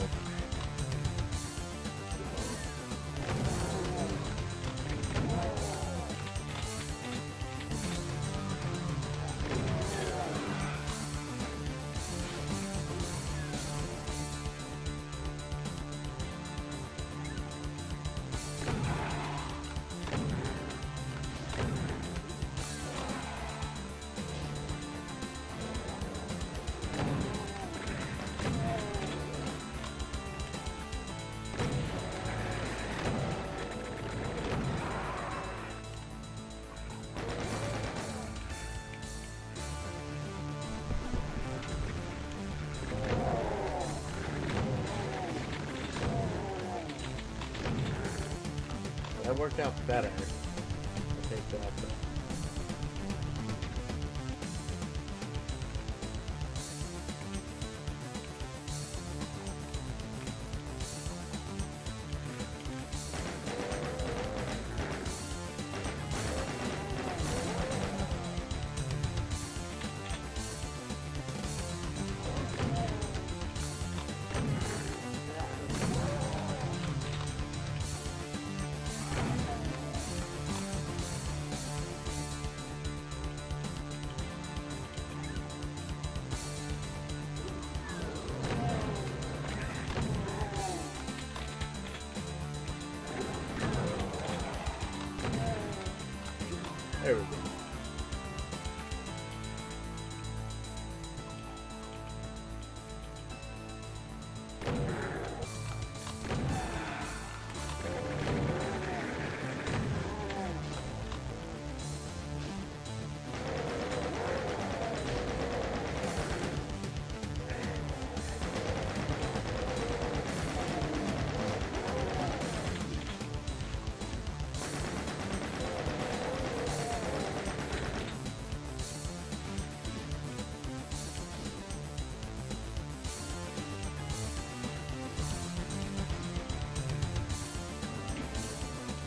worked out better. I'll take that. But... There we go.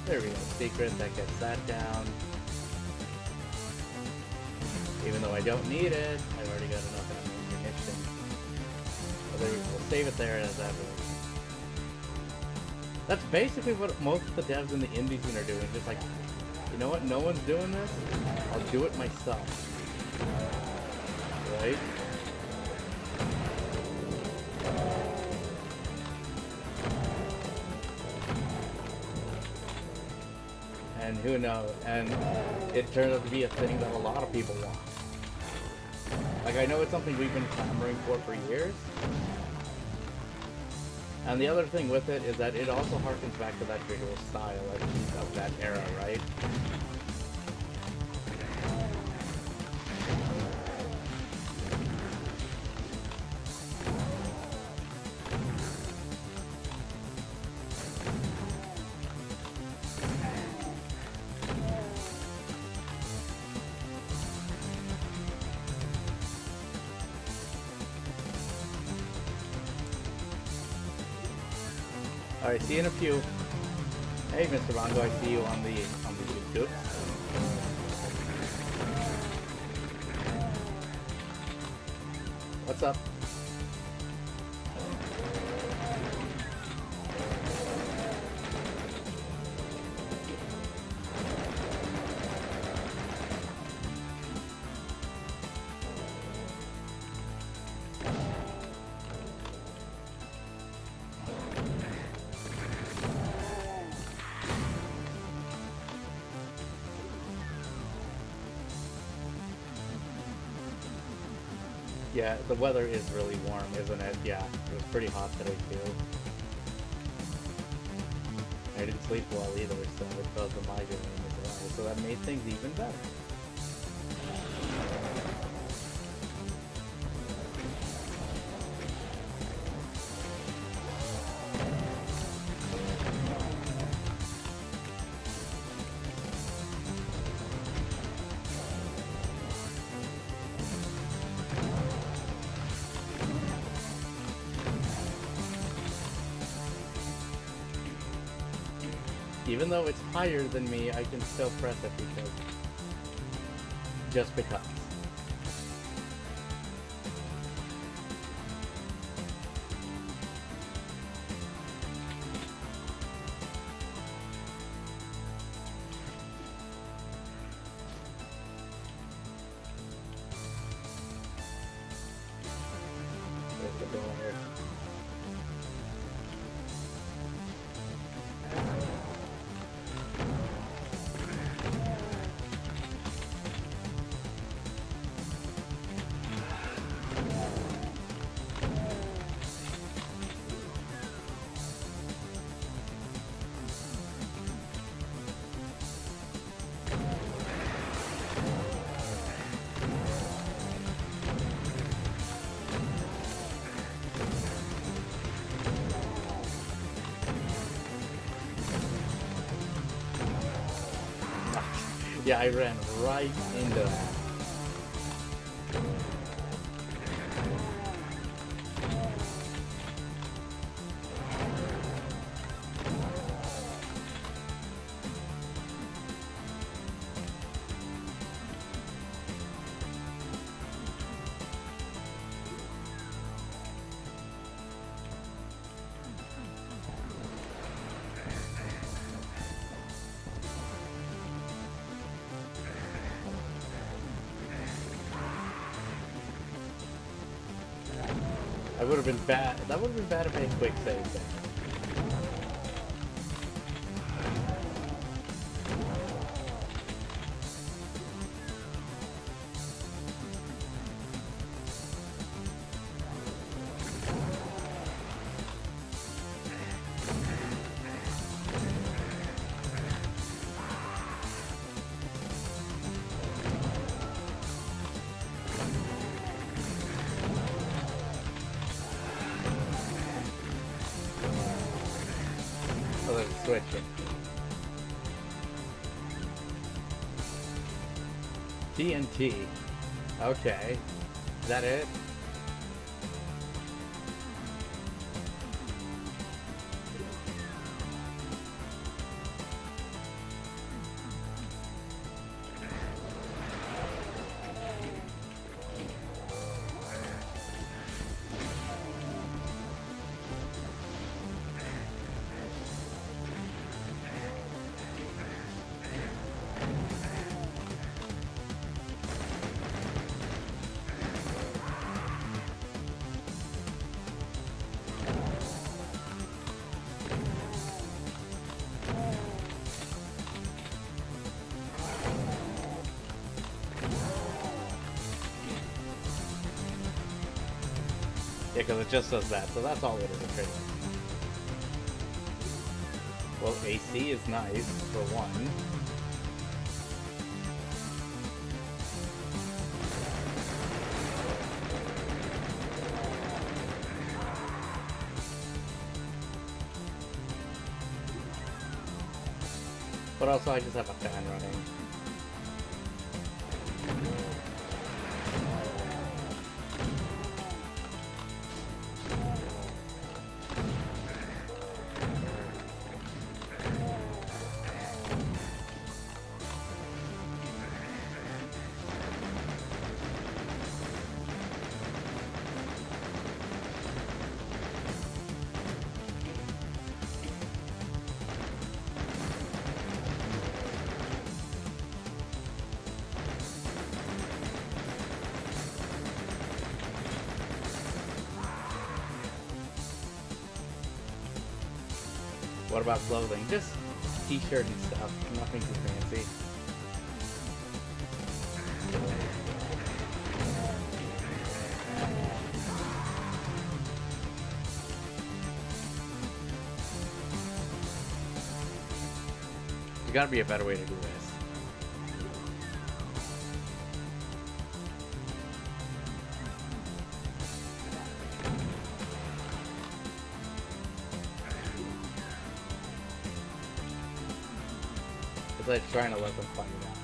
There we go, secret, that gets that down. Even though I don't need it, I've already got enough ammunition. But there we go, we'll save it there as ever. That's basically what most of the devs in the indie scene are doing, just like, you know what, no one's doing this, I'll do it myself. Right? And who knows? And it turned out to be a thing that a lot of people want. Like, I know it's something we've been clamoring for years. And the other thing with it is that it also harkens back to that visual style of that era, right? Alright, see you in a few. Hey, Mr. Bongo, I see you on the YouTube. What's up? Yeah, the weather is really warm, isn't it? Yeah, it was pretty hot today too. I didn't sleep well either, so it caused the migraine as well, so that made things even better. Even though it's higher than me, I can still press it because... just because. There's the door. Yeah, I ran right into that. That would have been bad. That would have been bad if I had quick save there. So let's switch it. TNT. Okay. Is that it? Yeah, because it just does that, so that's all it is, pretty much. Well, AC is nice, for one. But also, I just have a fan running. What about clothing? Just t-shirt and stuff. Nothing too fancy. There's gotta be a better way to do this. It's like trying to let them find it out.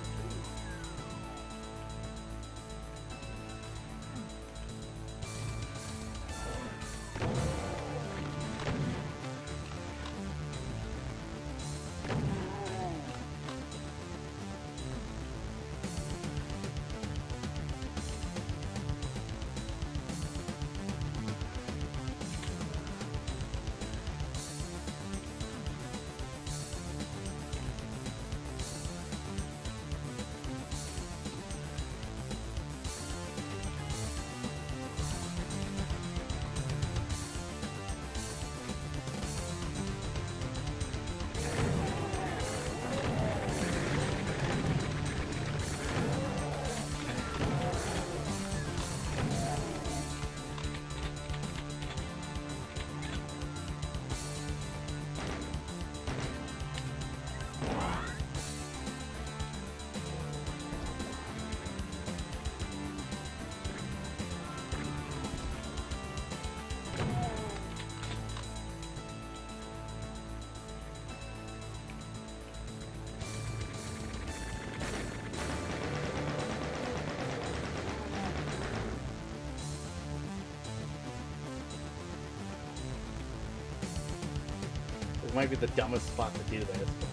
might be the dumbest spot to do this, but...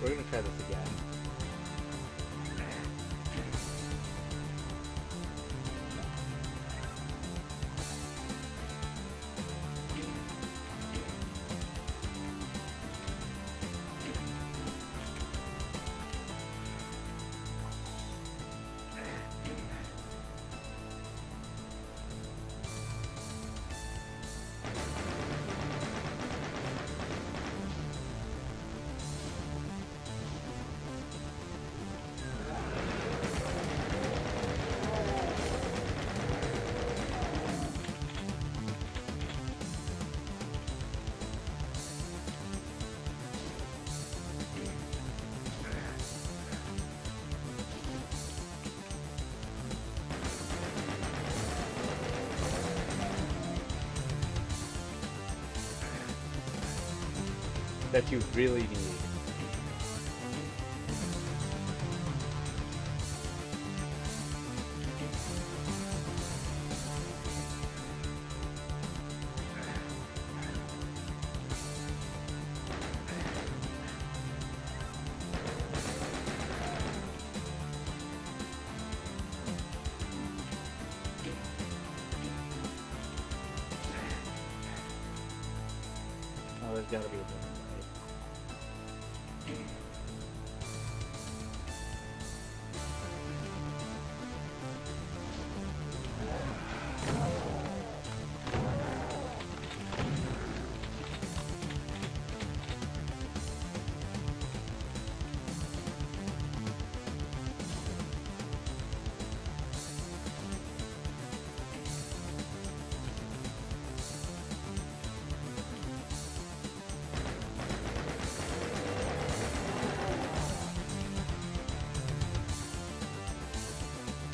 We're gonna try this again. That you really need. Oh, there's gotta be a different way.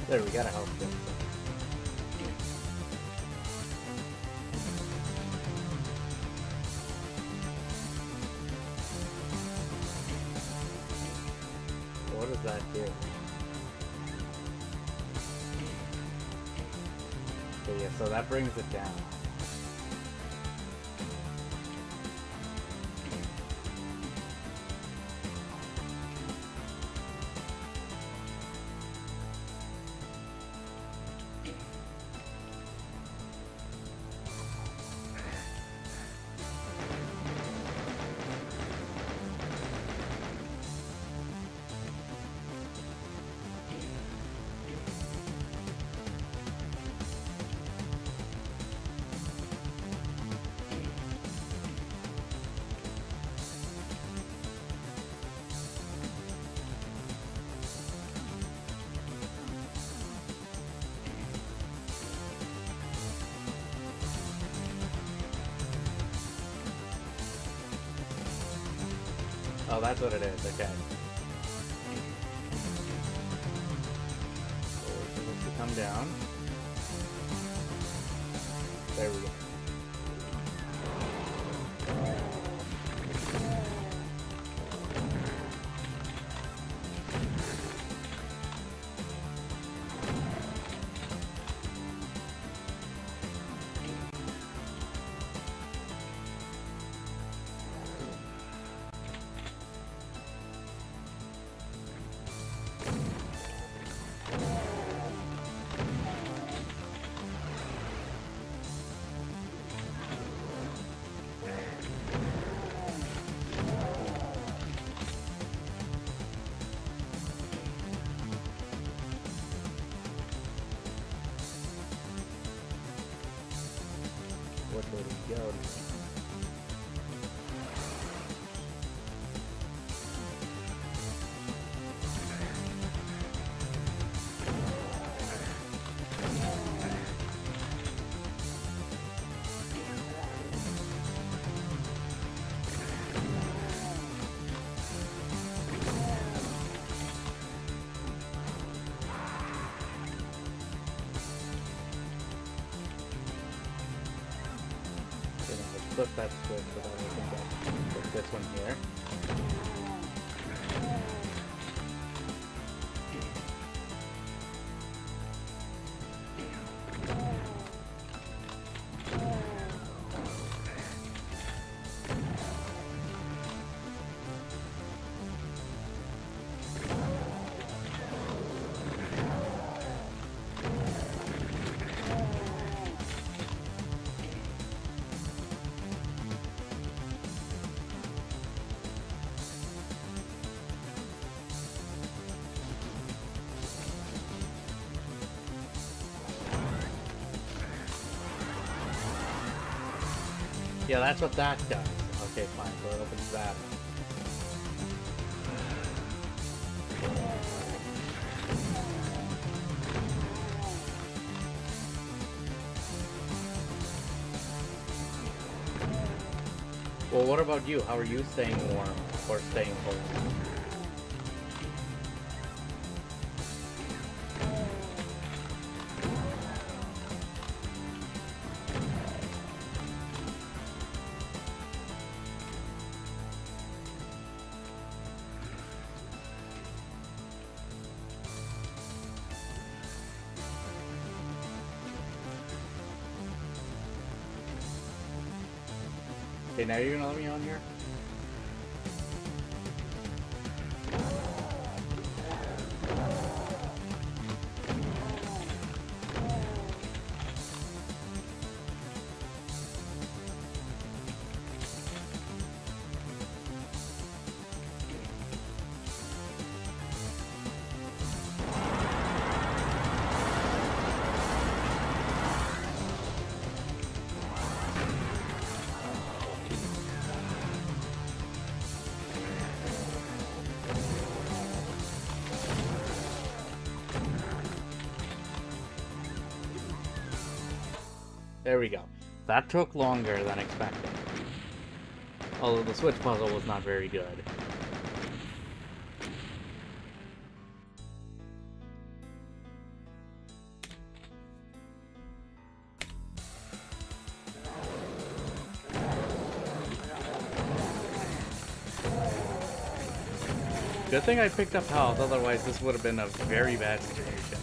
There, we gotta help them. What does that do? Okay, yeah, so that brings it down. Oh, that's what it is, okay. So we're supposed to come down. There we go. What way to go? flip that switch so that we can get this one here. Yeah, that's what that does. Okay, fine, so it opens that. Well, what about you? How are you staying warm or staying cold? Okay, now you're gonna let me on here? There we go. That took longer than expected. Although the switch puzzle was not very good. Good thing I picked up health, otherwise this would have been a very bad situation.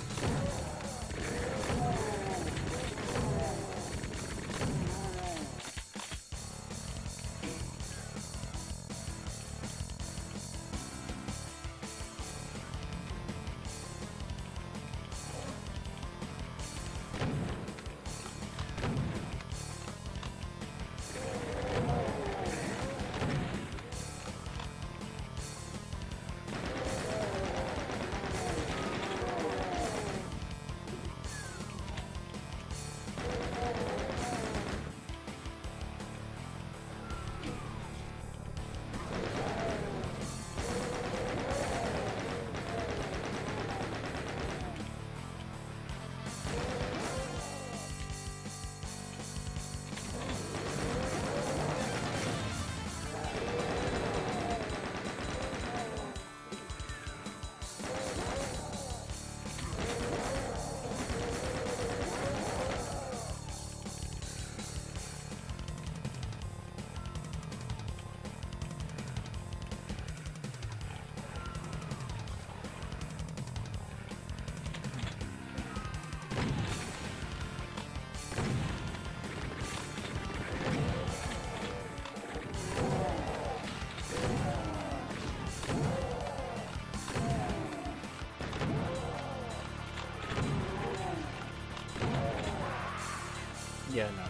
Yeah, no.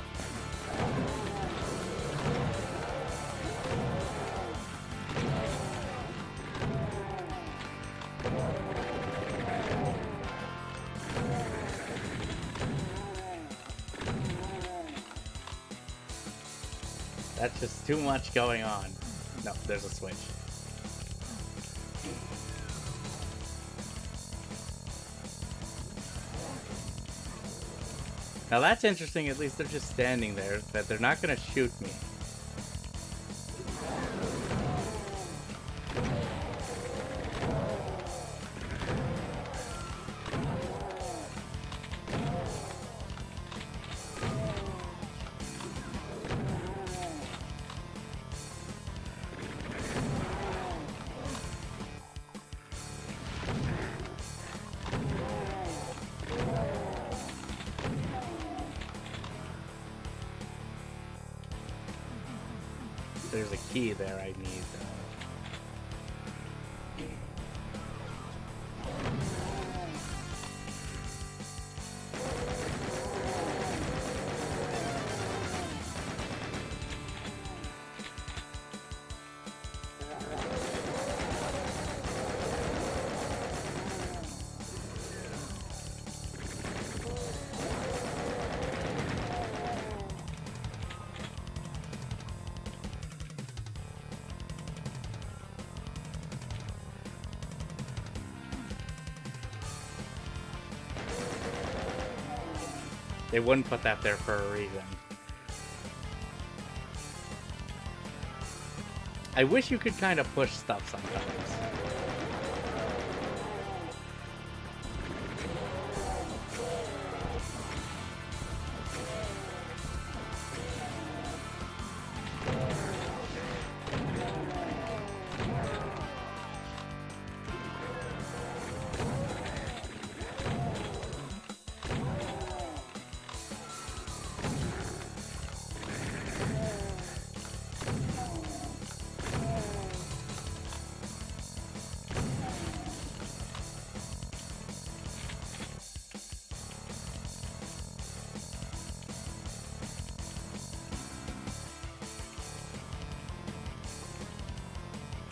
That's just too much going on. No, there's a switch. Now that's interesting, at least they're just standing there, that they're not gonna shoot me. there's a key there I need. They wouldn't put that there for a reason. I wish you could kind of push stuff sometimes.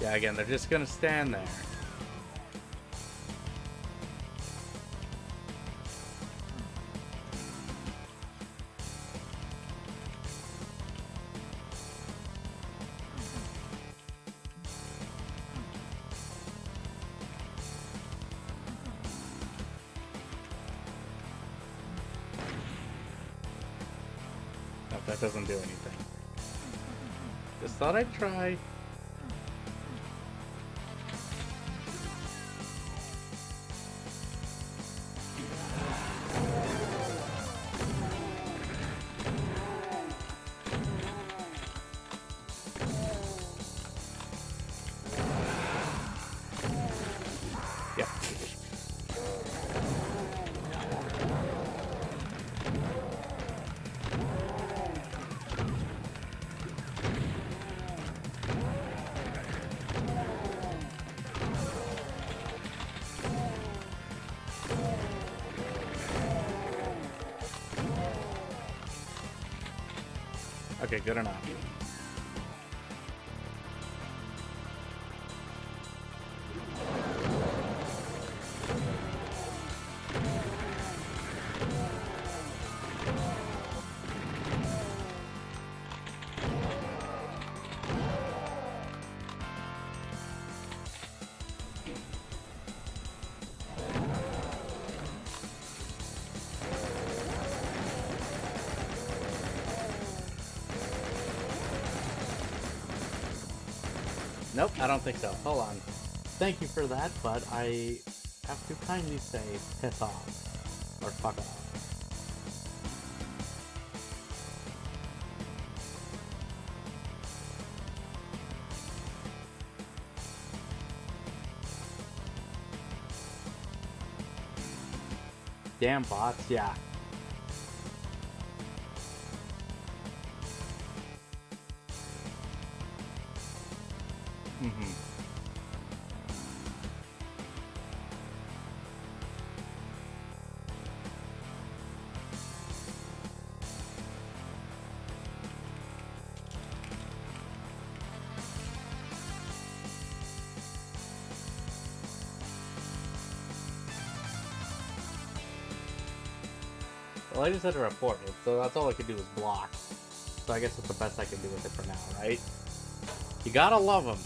Yeah, again, they're just gonna stand there. Nope, that doesn't do anything. Just thought I'd try. Yep. Okay, good enough. Nope, I don't think so. Hold on. Thank you for that, but I have to kindly say piss off. Or fuck off. Damn bots, yeah. Mm-hmm. Well, I just had to report it, so that's all I could do was block. So I guess that's the best I can do with it for now, right? You gotta love them.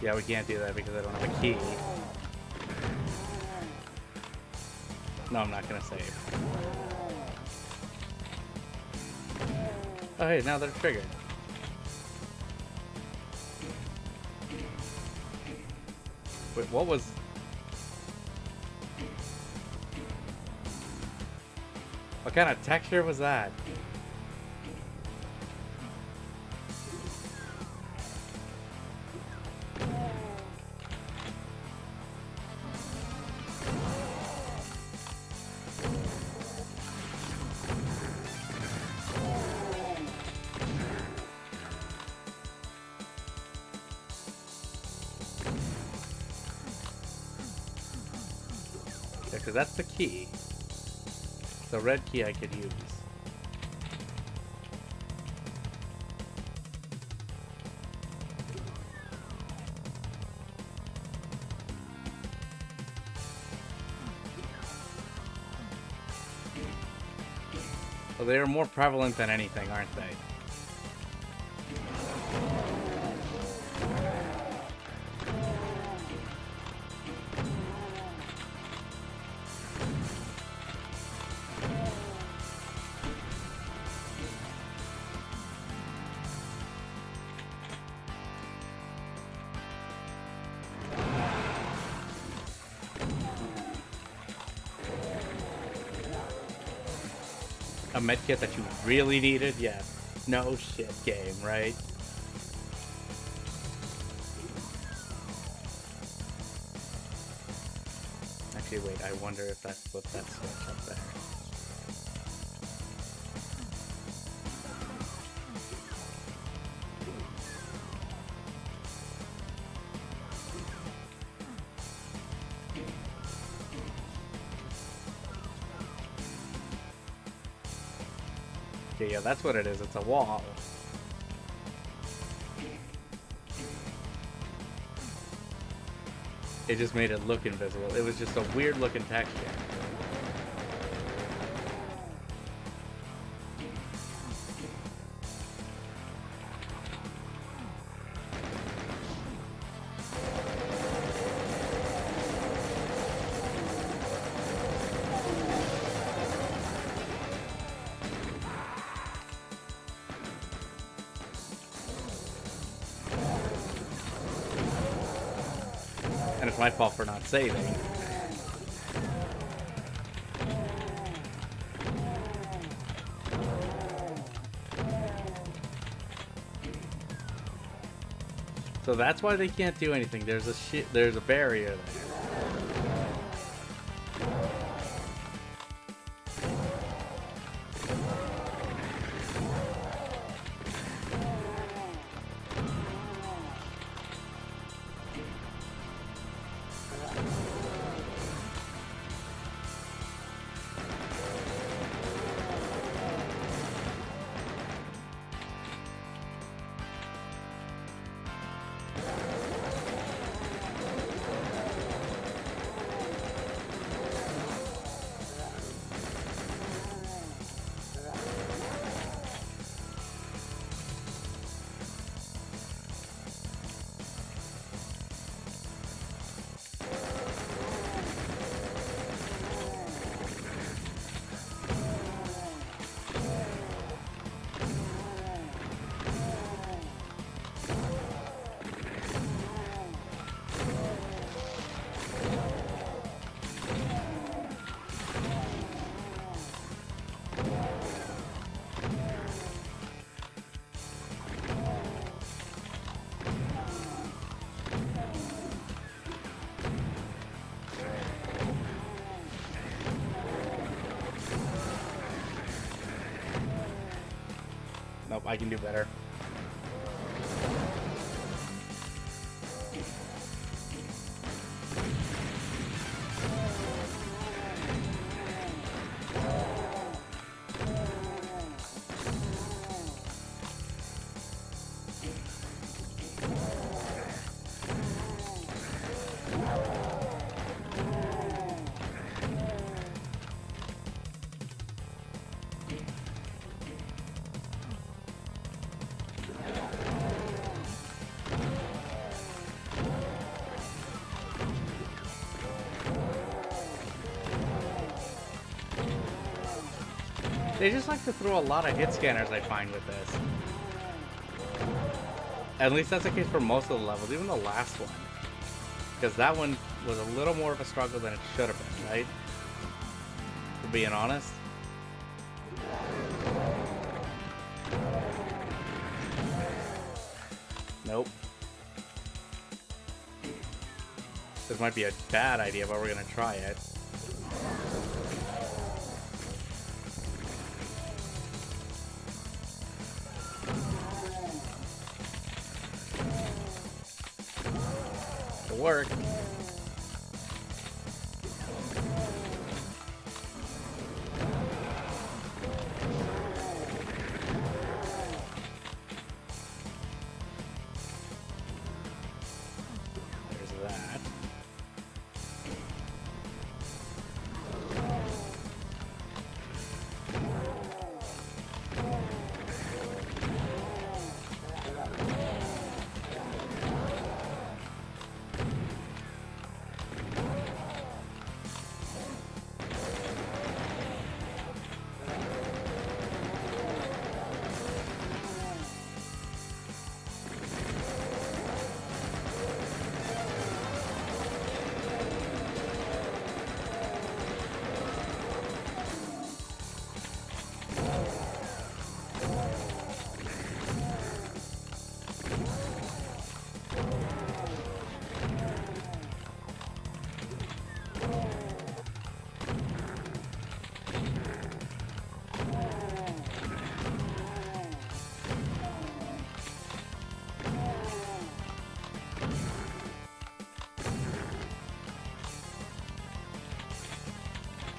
Yeah, we can't do that because I don't have a key. No, I'm not gonna save. Oh, hey, now they're triggered. Wait, what was... What kind of texture was that? Because that's the key. The red key I could use. Well, they're more prevalent than anything, aren't they? A medkit that you really needed? Yeah. No shit game, right? Actually, wait, I wonder if that flipped that switch up there. Okay, yeah, that's what it is. It's a wall. It just made it look invisible. It was just a weird looking texture. And it's my fault for not saving. So that's why they can't do anything. There's a barrier there. Nope, I can do better. They just like to throw a lot of hit scanners, I find, with this. At least that's the case for most of the levels, even the last one. Because that one was a little more of a struggle than it should have been, right? For being honest. Nope. This might be a bad idea, but we're gonna try it. It'll work.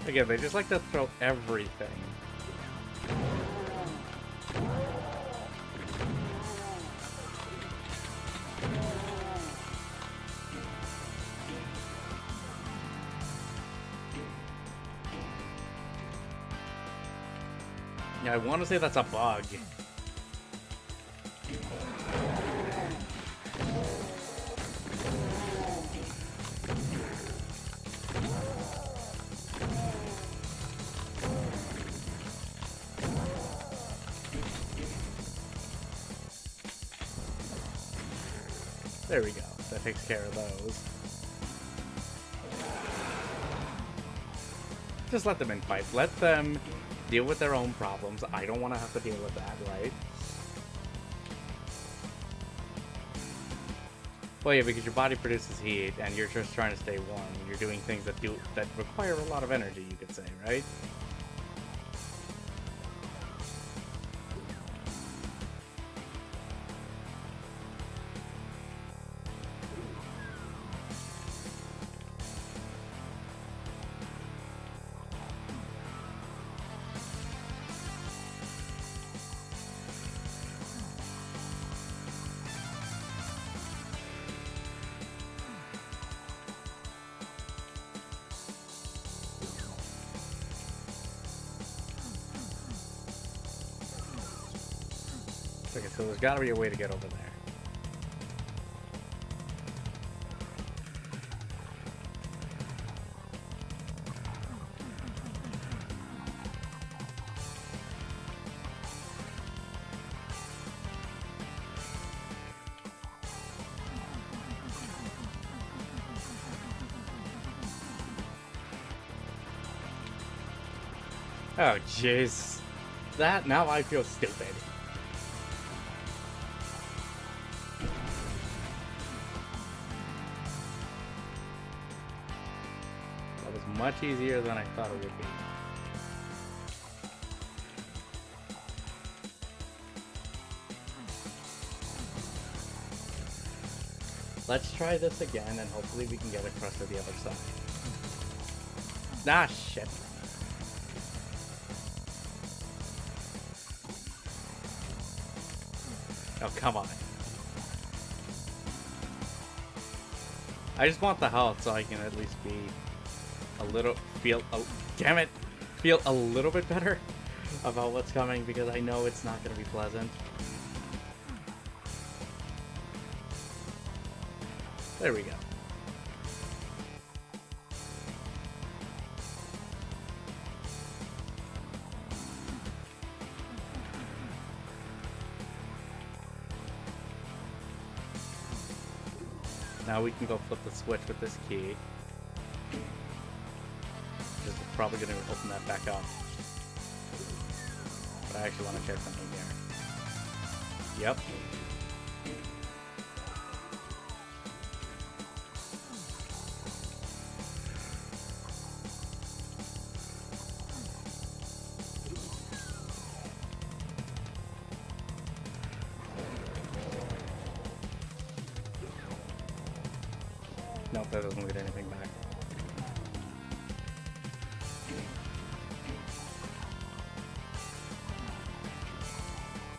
Again, they just like to throw everything. Yeah, I want to say that's a bug. There we go. That takes care of those. Just let them in fight. Let them deal with their own problems. I don't want to have to deal with that, right? Well, yeah, because your body produces heat, and you're just trying to stay warm. You're doing things that require a lot of energy, you could say, right? Okay, so there's gotta be a way to get over there. Oh, jeez. That, now I feel stupid. That was much easier than I thought it would be. Let's try this again, and hopefully we can get across to the other side. Ah, shit. Oh, come on. I just want the health so I can at least be a little, damn it, feel a little bit better about what's coming, because I know it's not going to be pleasant. There we go. Now we can go flip the switch with this key. Which is probably going to open that back up. But I actually want to check something here. Yep. Nope, that doesn't lead anything back.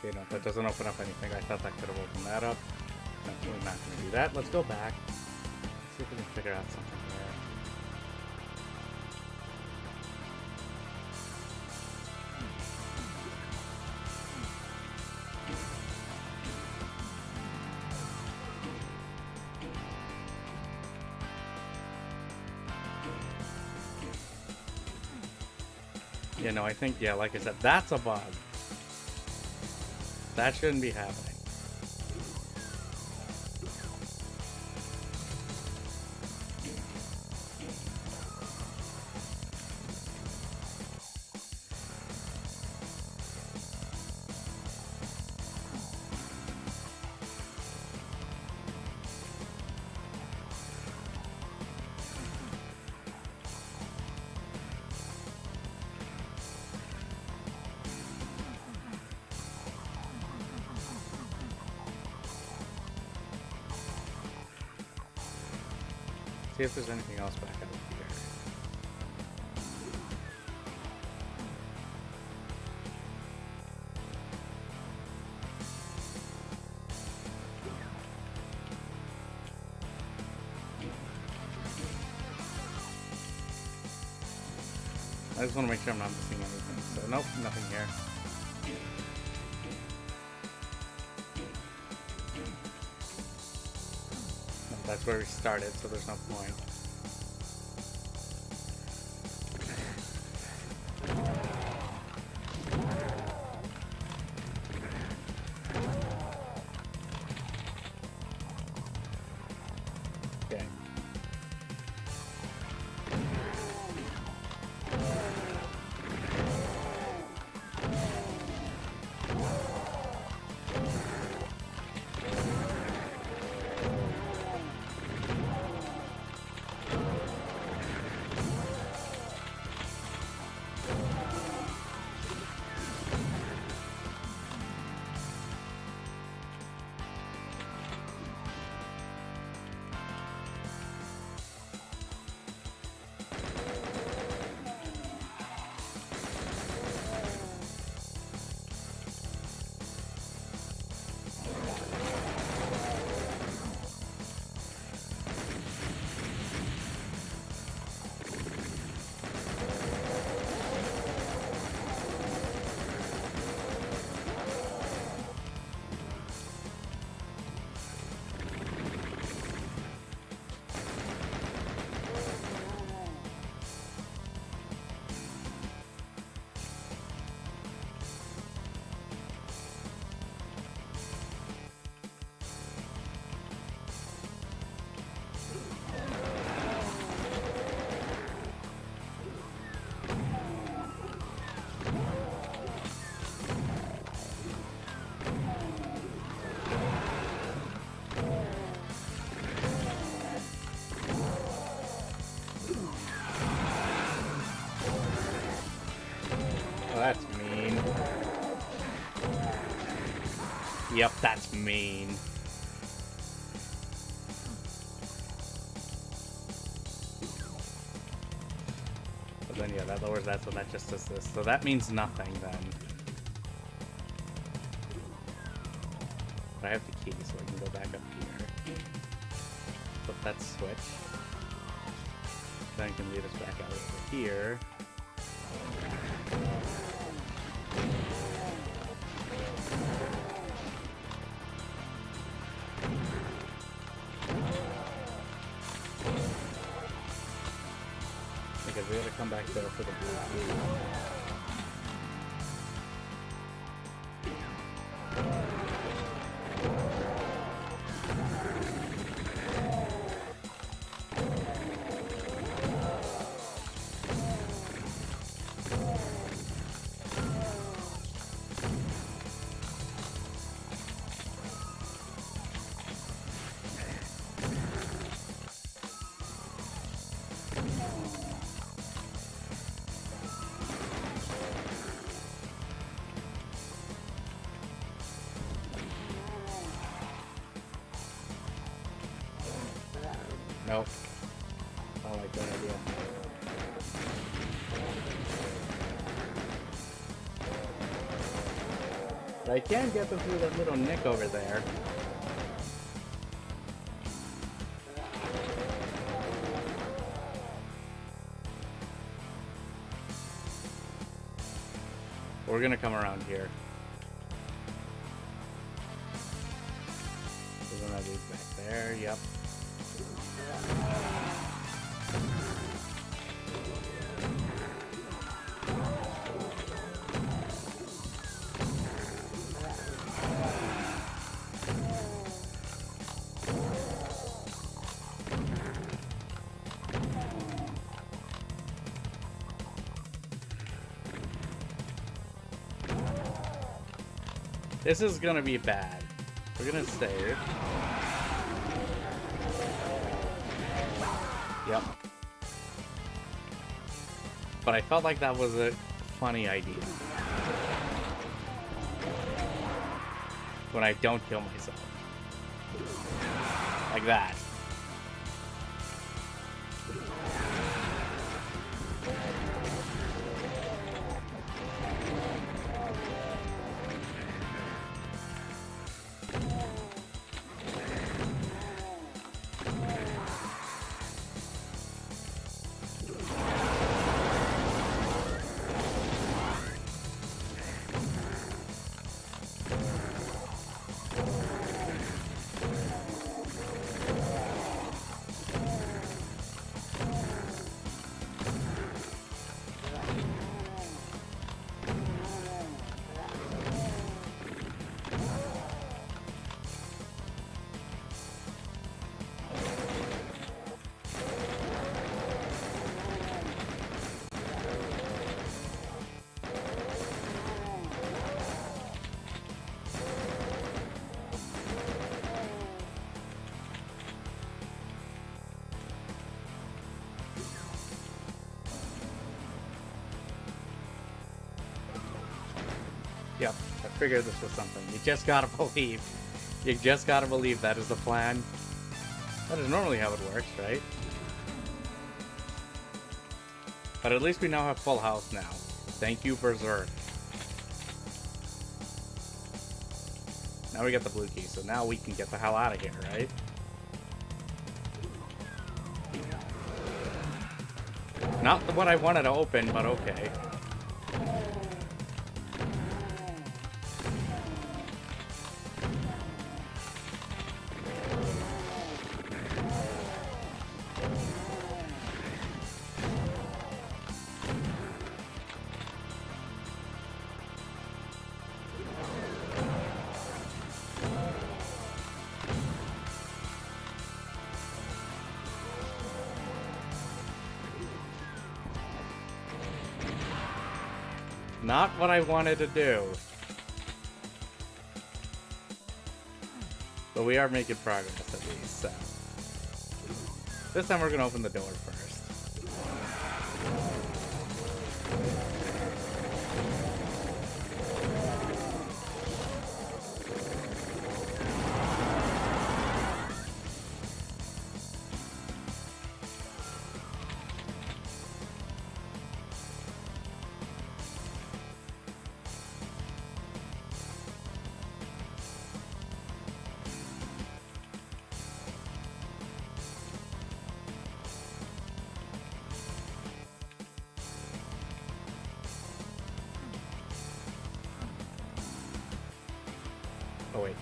Okay, no, that doesn't open up anything. I thought that could have opened that up. No, we're not going to do that. Let's go back. See if we can figure out something here. Yeah, no, I think, yeah, like I said, that's a bug. That shouldn't be happening. See if there's anything else back out here. I just want to make sure I'm not missing anything. So nope, nothing here. That's where we started, so there's no point. Okay. That's mean. Yep, that's mean. But then, yeah, that lowers that, so that just does this. So that means nothing, then. But I have the key, so I can go back up here. Flip that switch. Then I can lead us back out over here. Because we gotta come back there for the blue. Nope. I don't like that idea. But I can get them through that little nick over there. We're gonna come around here. We're gonna be back there, yep. This is gonna be bad. We're gonna save. Yep. But I felt like that was a funny idea. When I don't kill myself. Like that. Yep, I figured this was something. You just gotta believe. You just gotta believe that is the plan. That is normally how it works, right? But at least we now have full house now. Thank you, Berserk. Now we get the blue key, so now we can get the hell out of here, right? Not what I wanted to open, but okay. Not what I wanted to do. But we are making progress at least, so. This time we're gonna open the door first. Oh, wait.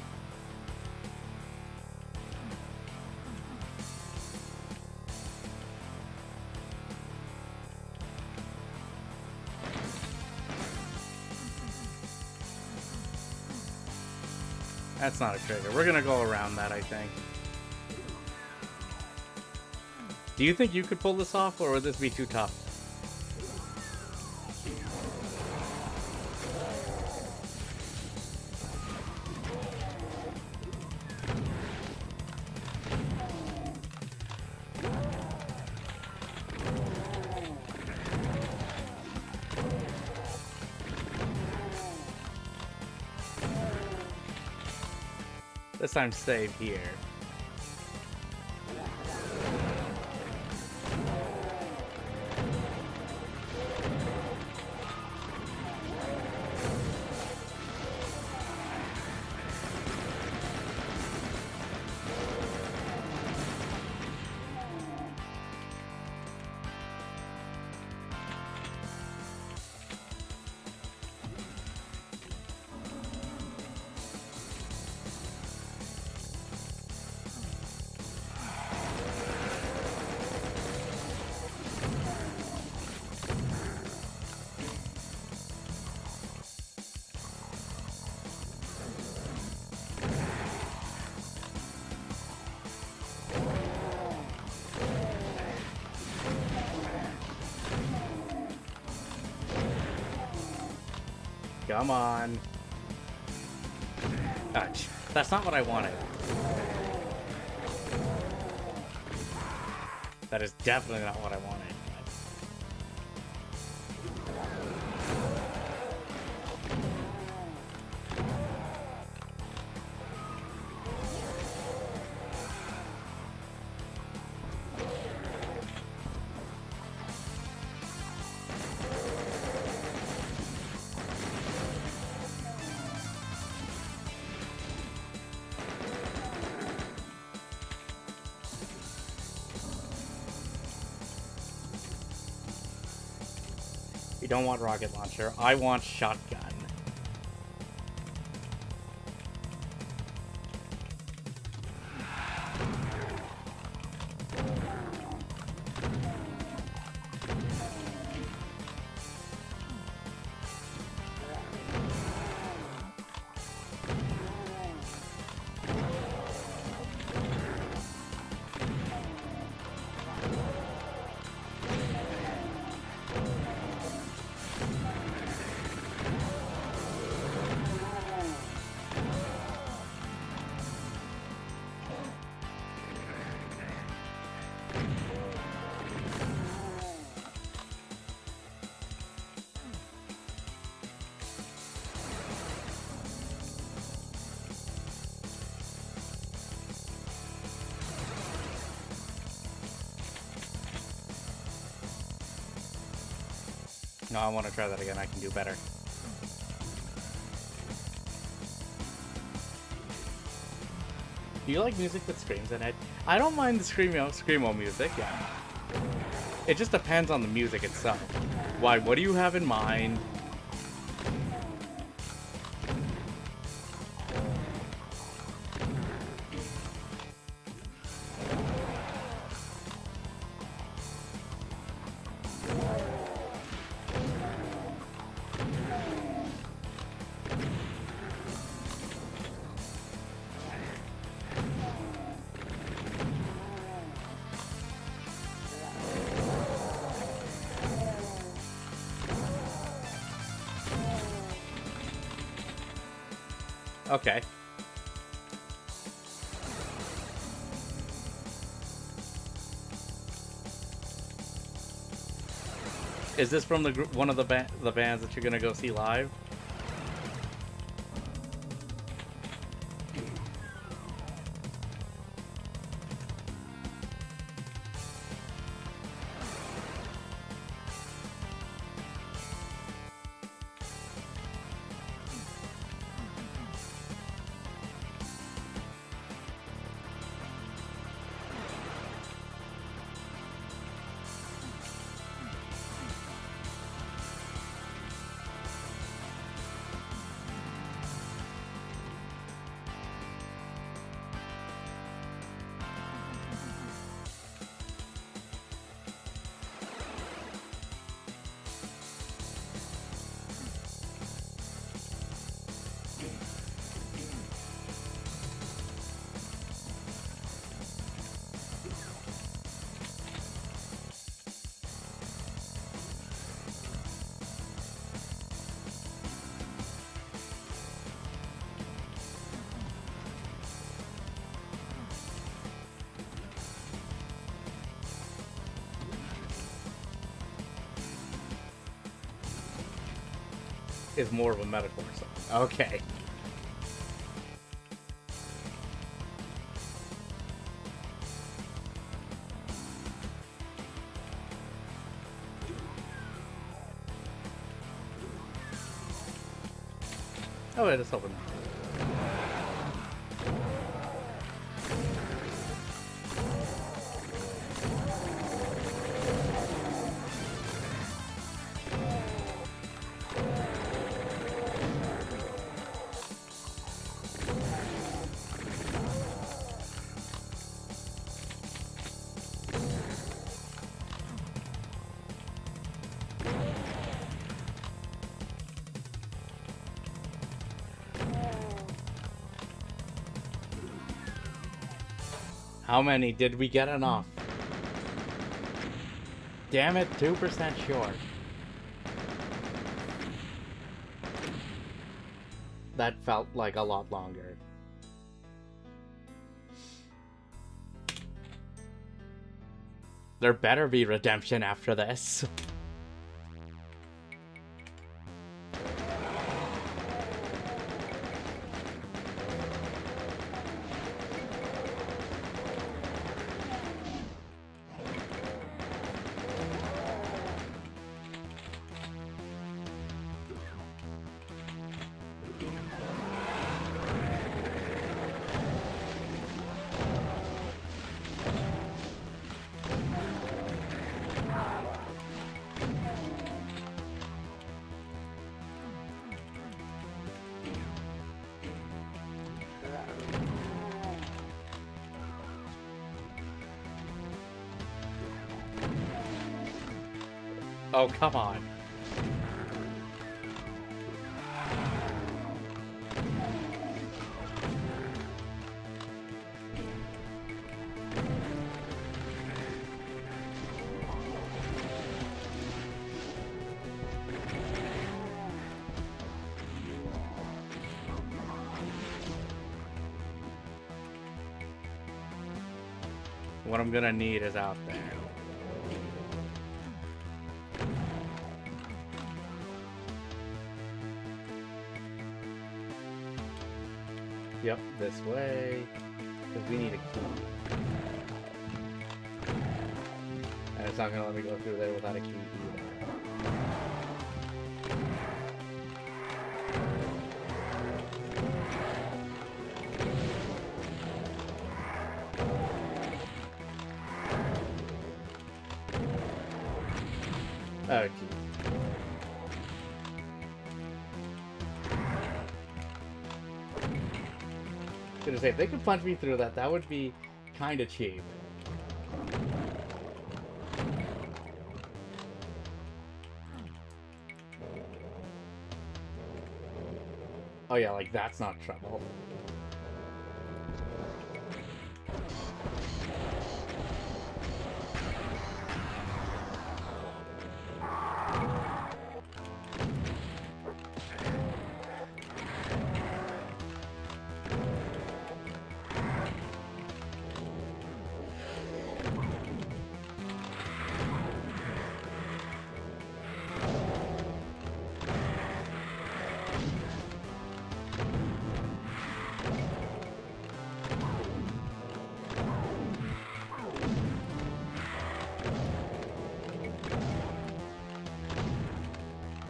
That's not a trigger. We're gonna go around that, I think. Do you think you could pull this off, or would this be too tough? This time save here. Come on. That's not what I wanted. That is definitely not what I wanted. You don't want rocket launcher. I want shotgun. No, I want to try that again. I can do better. Do you like music with screams in it? I don't mind the screamo music, yeah. It just depends on the music itself. Why, what do you have in mind? Okay. Is this from the group, one of the bands that you're gonna go see live? Is more of a metaphor song. Okay. Oh, wait, it's open. How many did we get enough? Damn it, 2% short. That felt like a lot longer. There better be redemption after this. Oh, come on. What I'm gonna need is out there. Yep, this way. Because we need a key. And it's not gonna let me go through there without a key either. Oh, key. Gonna say, if they could punch me through that, that would be kind of cheap. Oh yeah, like that's not trouble.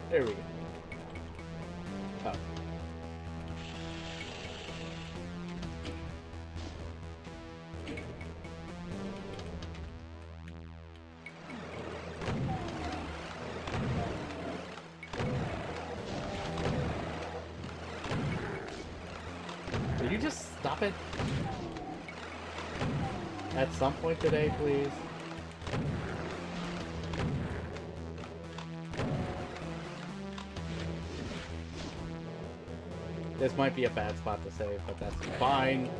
There we go. Oh. Will you just stop it? At some point today, please. This might be a bad spot to save, but that's fine.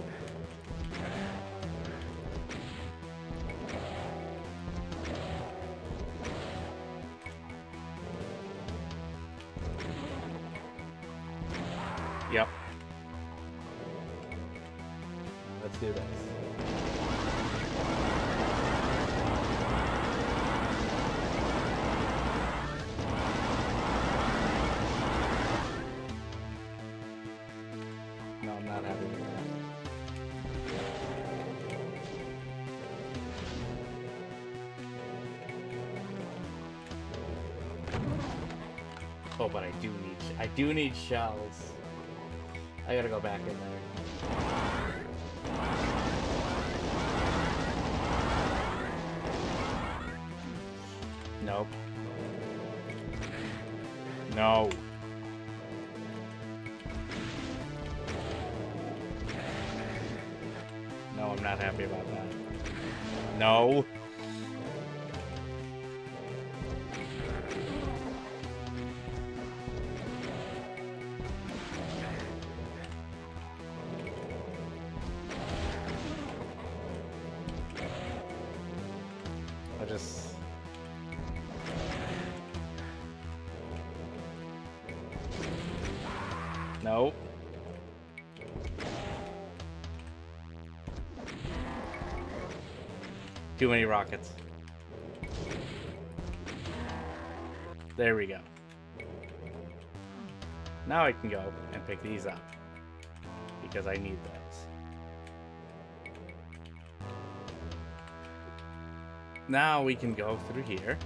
Yep. Let's do this. No, I'm not happy with that. Oh, but I do need shells. I gotta go back in there. Nope. No. No, I'm not happy about that. No. I just... Nope. Too many rockets. There we go. Now I can go and pick these up. Because I need those. Now we can go through here.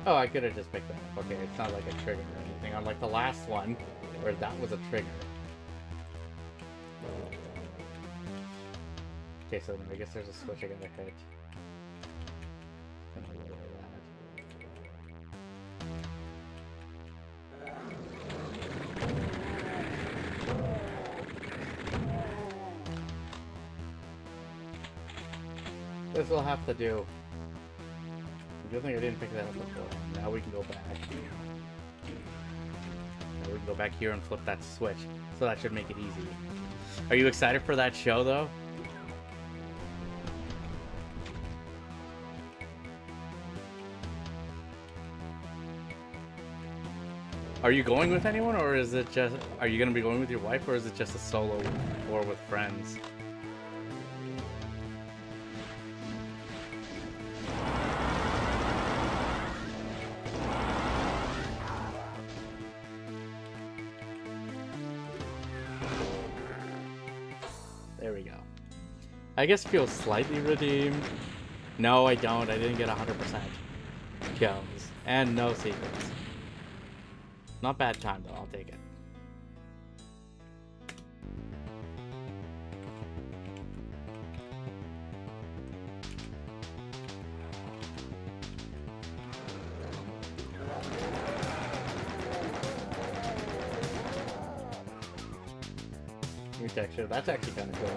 Oh, I could have just picked that up. Okay, it's not like a trigger or anything. Unlike the last one, where that was a trigger. Okay, so I guess there's a switch I gotta hit. Gonna lower that. This will have to do. Good thing I didn't pick that up before. Now we can go back. Now we can go back here and flip that switch. So that should make it easy. Are you excited for that show, though? Are you going with anyone, or is it just... Are you going to be going with your wife, or is it just a solo or with friends? There we go. I guess feel slightly redeemed. No, I don't. I didn't get 100% kills. And no secrets. Not bad time, though. I'll take it. New texture. That's actually kind of cool.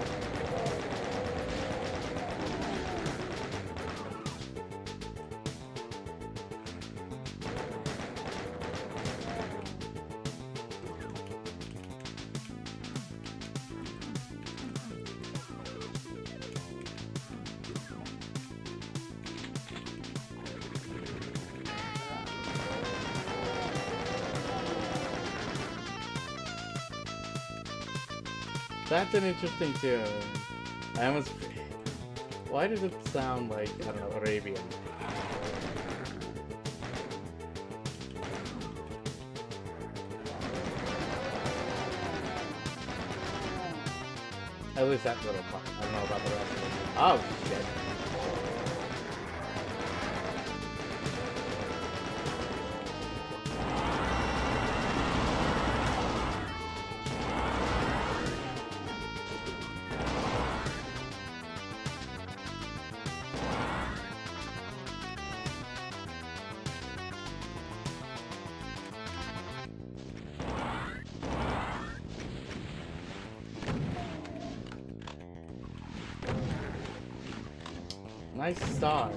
That's an interesting tune. I almost... Why does it sound like, I don't know, Arabian? At least that little part. I don't know about the rest of it. Oh, shit. Nice star.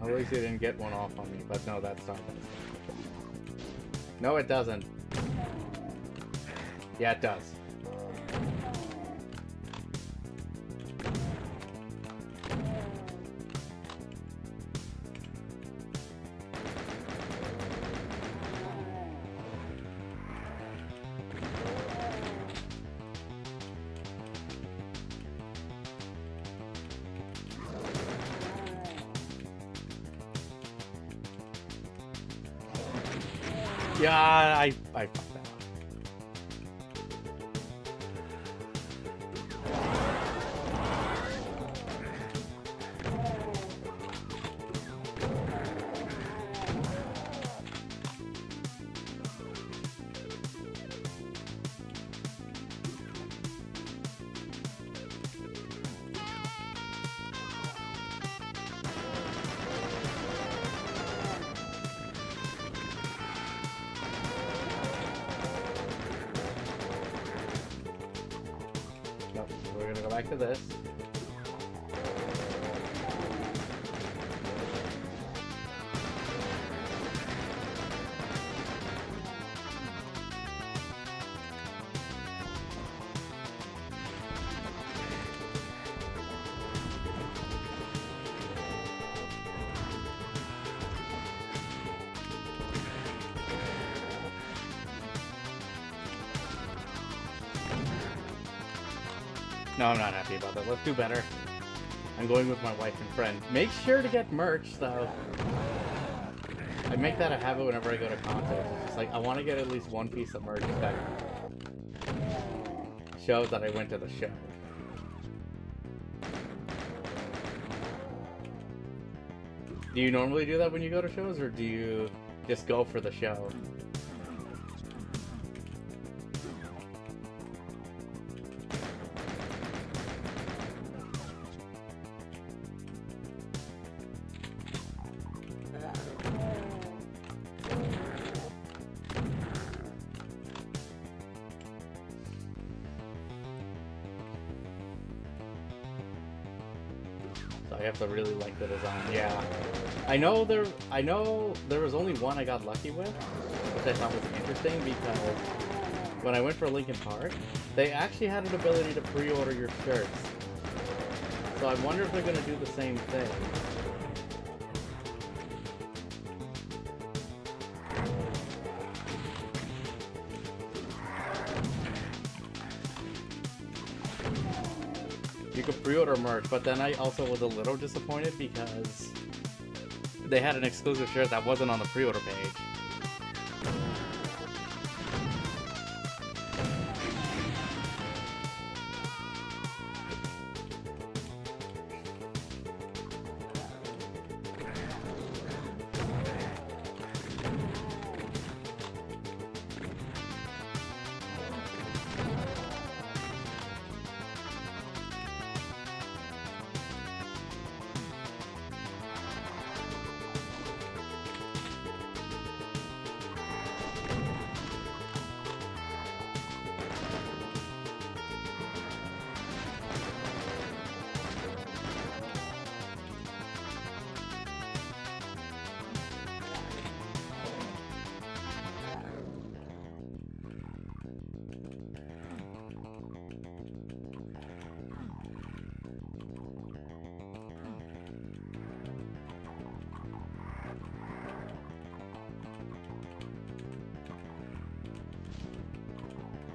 At least you didn't get one off on me, but no, that's not. No, it doesn't. Yeah, it does. Yeah, I fucked that up. go back to this. No, I'm not happy about that. Let's do better. I'm going with my wife and friend. Make sure to get merch, though. I make that a habit whenever I go to concerts. It's like, I want to get at least one piece of merch that shows that I went to the show. Do you normally do that when you go to shows, or do you just go for the show? I have to really like the design. Yeah, I know there was only one I got lucky with, which I thought was interesting because when I went for Linkin Park, they actually had an ability to pre-order your shirts. So I wonder if they're gonna do the same thing. You could pre-order merch, but then I also was a little disappointed because they had an exclusive shirt that wasn't on the pre-order page.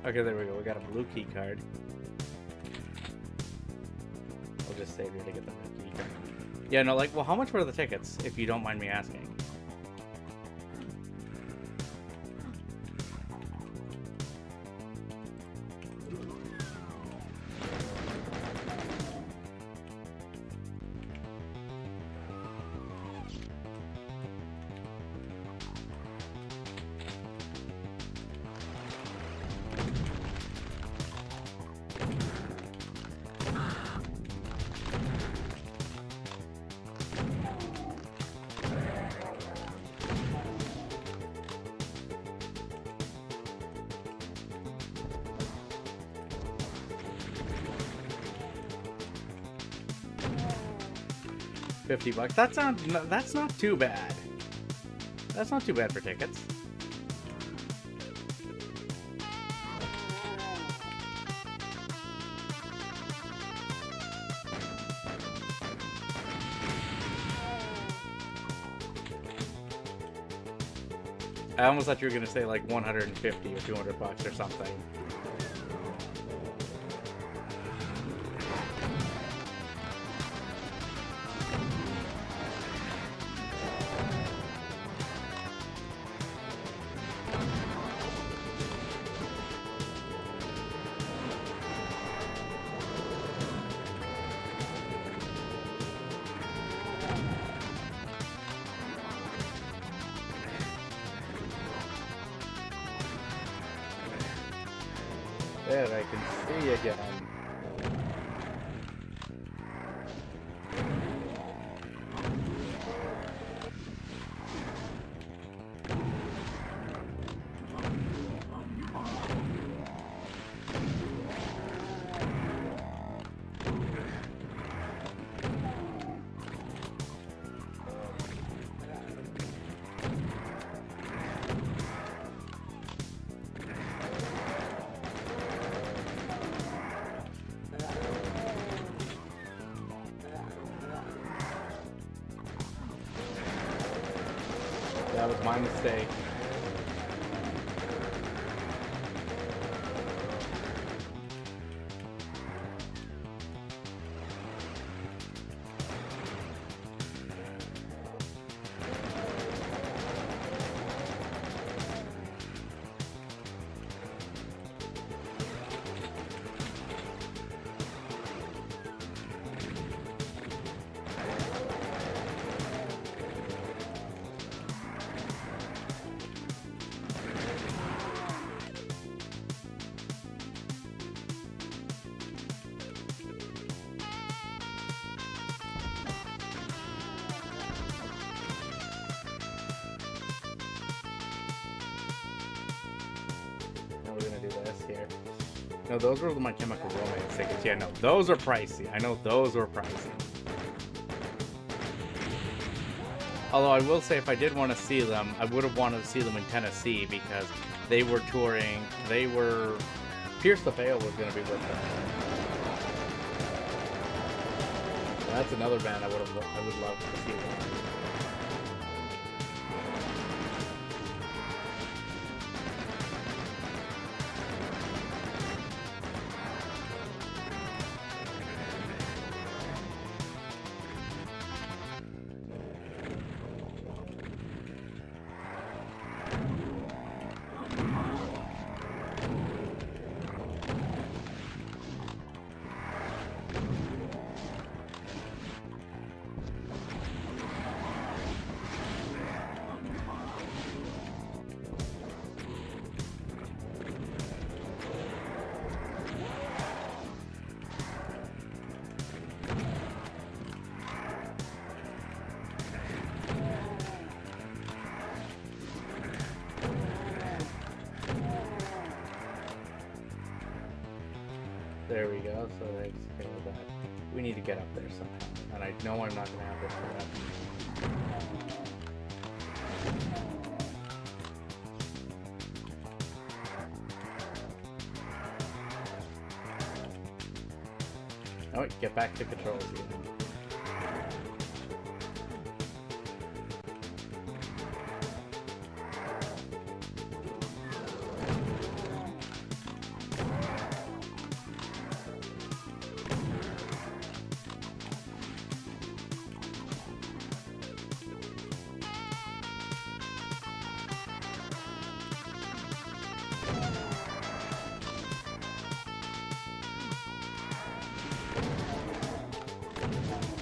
Okay, there we go. We got a blue key card. I'll just save here to get the red key card. Yeah, no, like, well, how much were the tickets, if you don't mind me asking? $50. That's not too bad. That's not too bad for tickets. I almost thought you were gonna say like 150 or $200 or something. There, I can see again. That was my mistake. We're gonna do this here. No, those were My Chemical Romance tickets. Yeah, no, those are pricey. I know those were pricey. Although I will say, if I did want to see them, I would have wanted to see them in Tennessee because they were touring. They were. Pierce the Veil was gonna be with them. That's another band I would love to see them. There we go, so let's go with that. We need to get up there somehow, and I know I'm not going to have this set up. Oh, get back to controls again.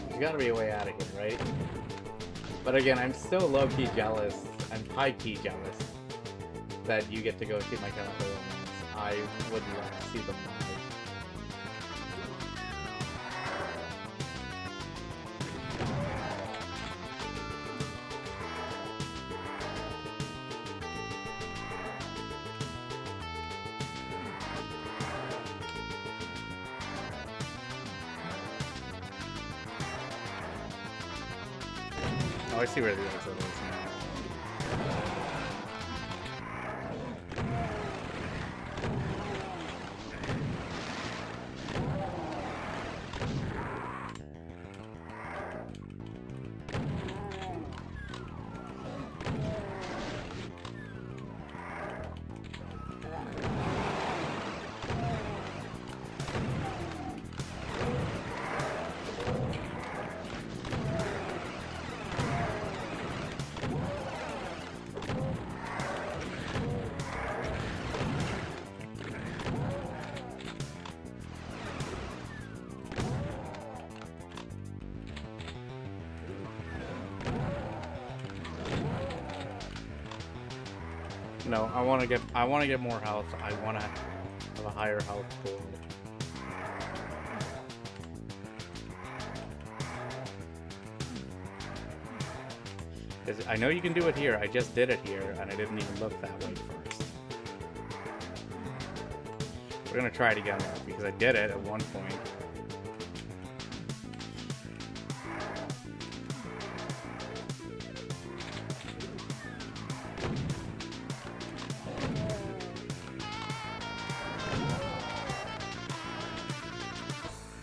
There's gotta be a way out of here, right? But again, I'm still low-key jealous. I'm high-key jealous that you get to go see My Chemical Romance. I would love to see them live. Oh, I see where the exit is now. No, I want to get more health. I want to have a higher health pool. Because I know you can do it here. I just did it here, and I didn't even look that way first. We're gonna try it again though, because I did it at one point.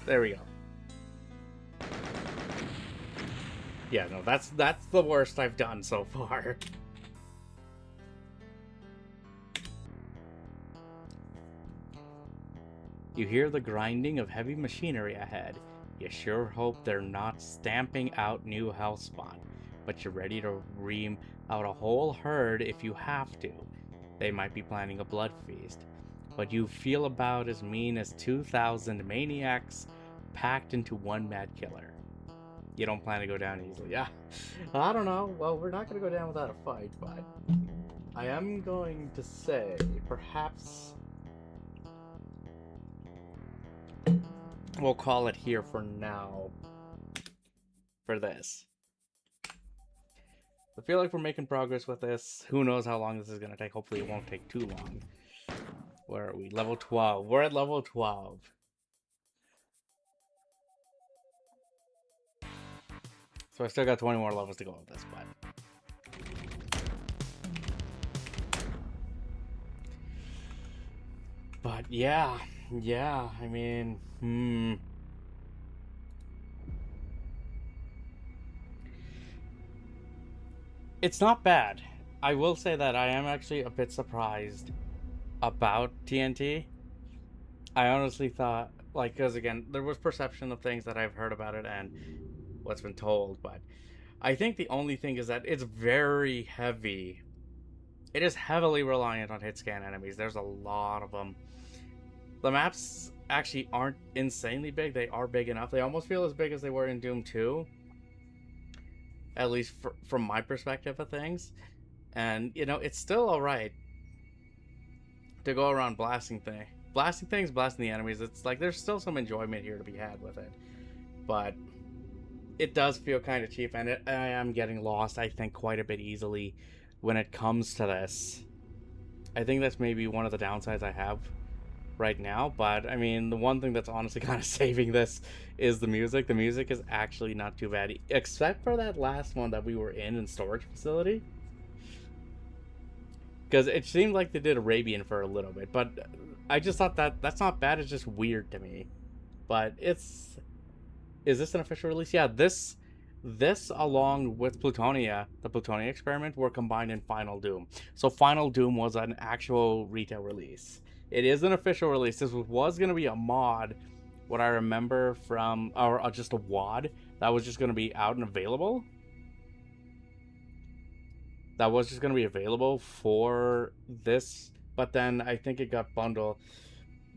There we go. Yeah, no, that's the worst I've done so far. You hear the grinding of heavy machinery ahead. You sure hope they're not stamping out new hellspawn, but you're ready to ream out a whole herd if you have to. They might be planning a blood feast, but you feel about as mean as 2,000 maniacs packed into one mad killer. You don't plan to go down easily. Yeah, I don't know. Well, we're not going to go down without a fight, but I am going to say perhaps we'll call it here for now for this. I feel like we're making progress with this. Who knows how long this is going to take. Hopefully it won't take too long. Where are we? Level 12. We're at level 12. So I still got 20 more levels to go with this, but yeah, I mean, it's not bad. I will say that I am actually a bit surprised about TNT. I honestly thought, like, because again, there was perception of things that I've heard about it and what's been told, but I think the only thing is that it's very heavy. It is heavily reliant on hit scan enemies. There's a lot of them. The maps actually aren't insanely big. They are big enough. They almost feel as big as they were in Doom 2. At least from my perspective of things. And, you know, it's still alright to go around blasting things, blasting the enemies. It's like there's still some enjoyment here to be had with it. But it does feel kind of cheap, and I am getting lost, I think, quite a bit easily when it comes to this. I think that's maybe one of the downsides I have right now, but I mean, the one thing that's honestly kind of saving this is the music. The music is actually not too bad, except for that last one that we were in storage facility. Because it seemed like they did Arabian for a little bit, but I just thought that's not bad, it's just weird to me. But is this an official release? Yeah, this along with Plutonia, the Plutonia experiment, were combined in Final Doom. So Final Doom was an actual retail release. It is an official release. This was going to be a mod, what I remember from, or just a WAD, that was just going to be out and available. That was just going to be available for this, but then I think it got bundled.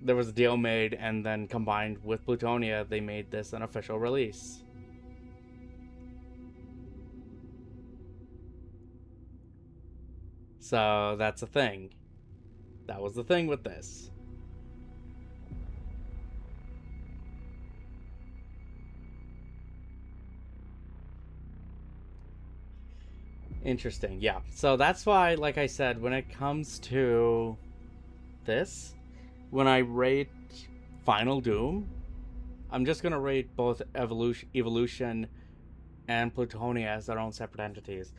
There was a deal made, and then combined with Plutonia, they made this an official release. So that's a thing. That was the thing with this. Interesting, yeah. So that's why, like I said, when it comes to this, when I rate Final Doom, I'm just gonna rate both Evilution and Plutonia as their own separate entities.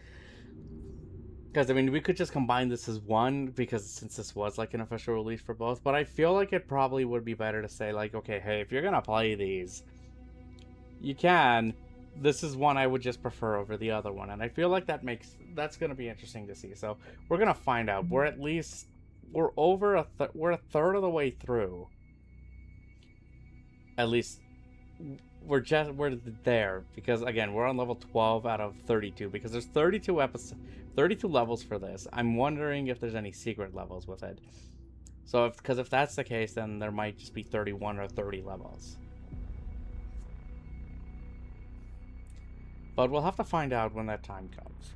Because, I mean, we could just combine this as one, because since this was, like, an official release for both, but I feel like it probably would be better to say, like, okay, hey, if you're gonna play these, you can. This is one I would just prefer over the other one, and I feel like that's gonna be interesting to see. So, we're gonna find out. We're we're a third of the way through. At least we're there, because again, we're on level 12 out of 32, because there's 32 levels for this. I'm wondering if there's any secret levels with it. So if that's the case, then there might just be 31 or 30 levels. But we'll have to find out when that time comes.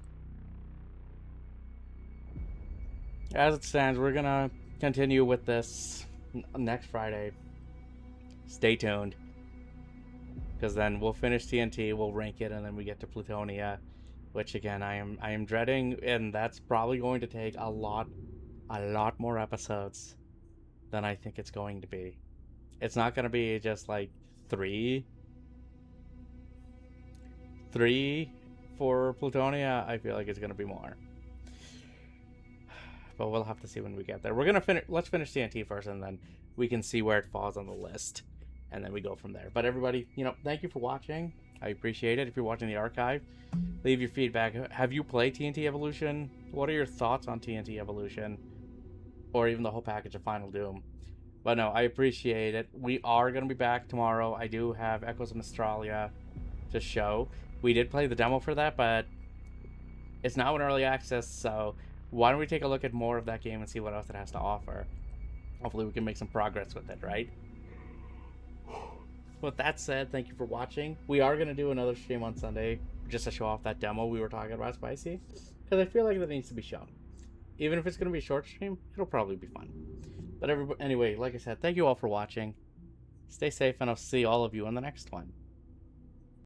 As it stands, we're gonna continue with this next Friday. Stay tuned, because then we'll finish TNT, we'll rank it, and then we get to Plutonia, which again I am dreading, and that's probably going to take a lot more episodes than I think it's going to be. It's not going to be just like three for Plutonia. I feel like it's going to be more, but we'll have to see when we get there. We're gonna let's finish TNT first, and then we can see where it falls on the list, and then we go from there. But everybody, you know, thank you for watching. I appreciate it. If you're watching the archive, leave your feedback. Have you played TNT Evolution? What are your thoughts on TNT Evolution, or even the whole package of Final Doom? But no, I appreciate it. We are going to be back tomorrow. I do have Echoes of Mistralia to show. We did play the demo for that, but it's now in early access, so why don't we take a look at more of that game and see what else it has to offer? Hopefully we can make some progress with it, right? With that said, thank you for watching. We are going to do another stream on Sunday just to show off that demo we were talking about, Spicy, because I feel like that needs to be shown. Even if it's going to be a short stream, it'll probably be fun. But anyway, like I said, thank you all for watching. Stay safe, and I'll see all of you in the next one.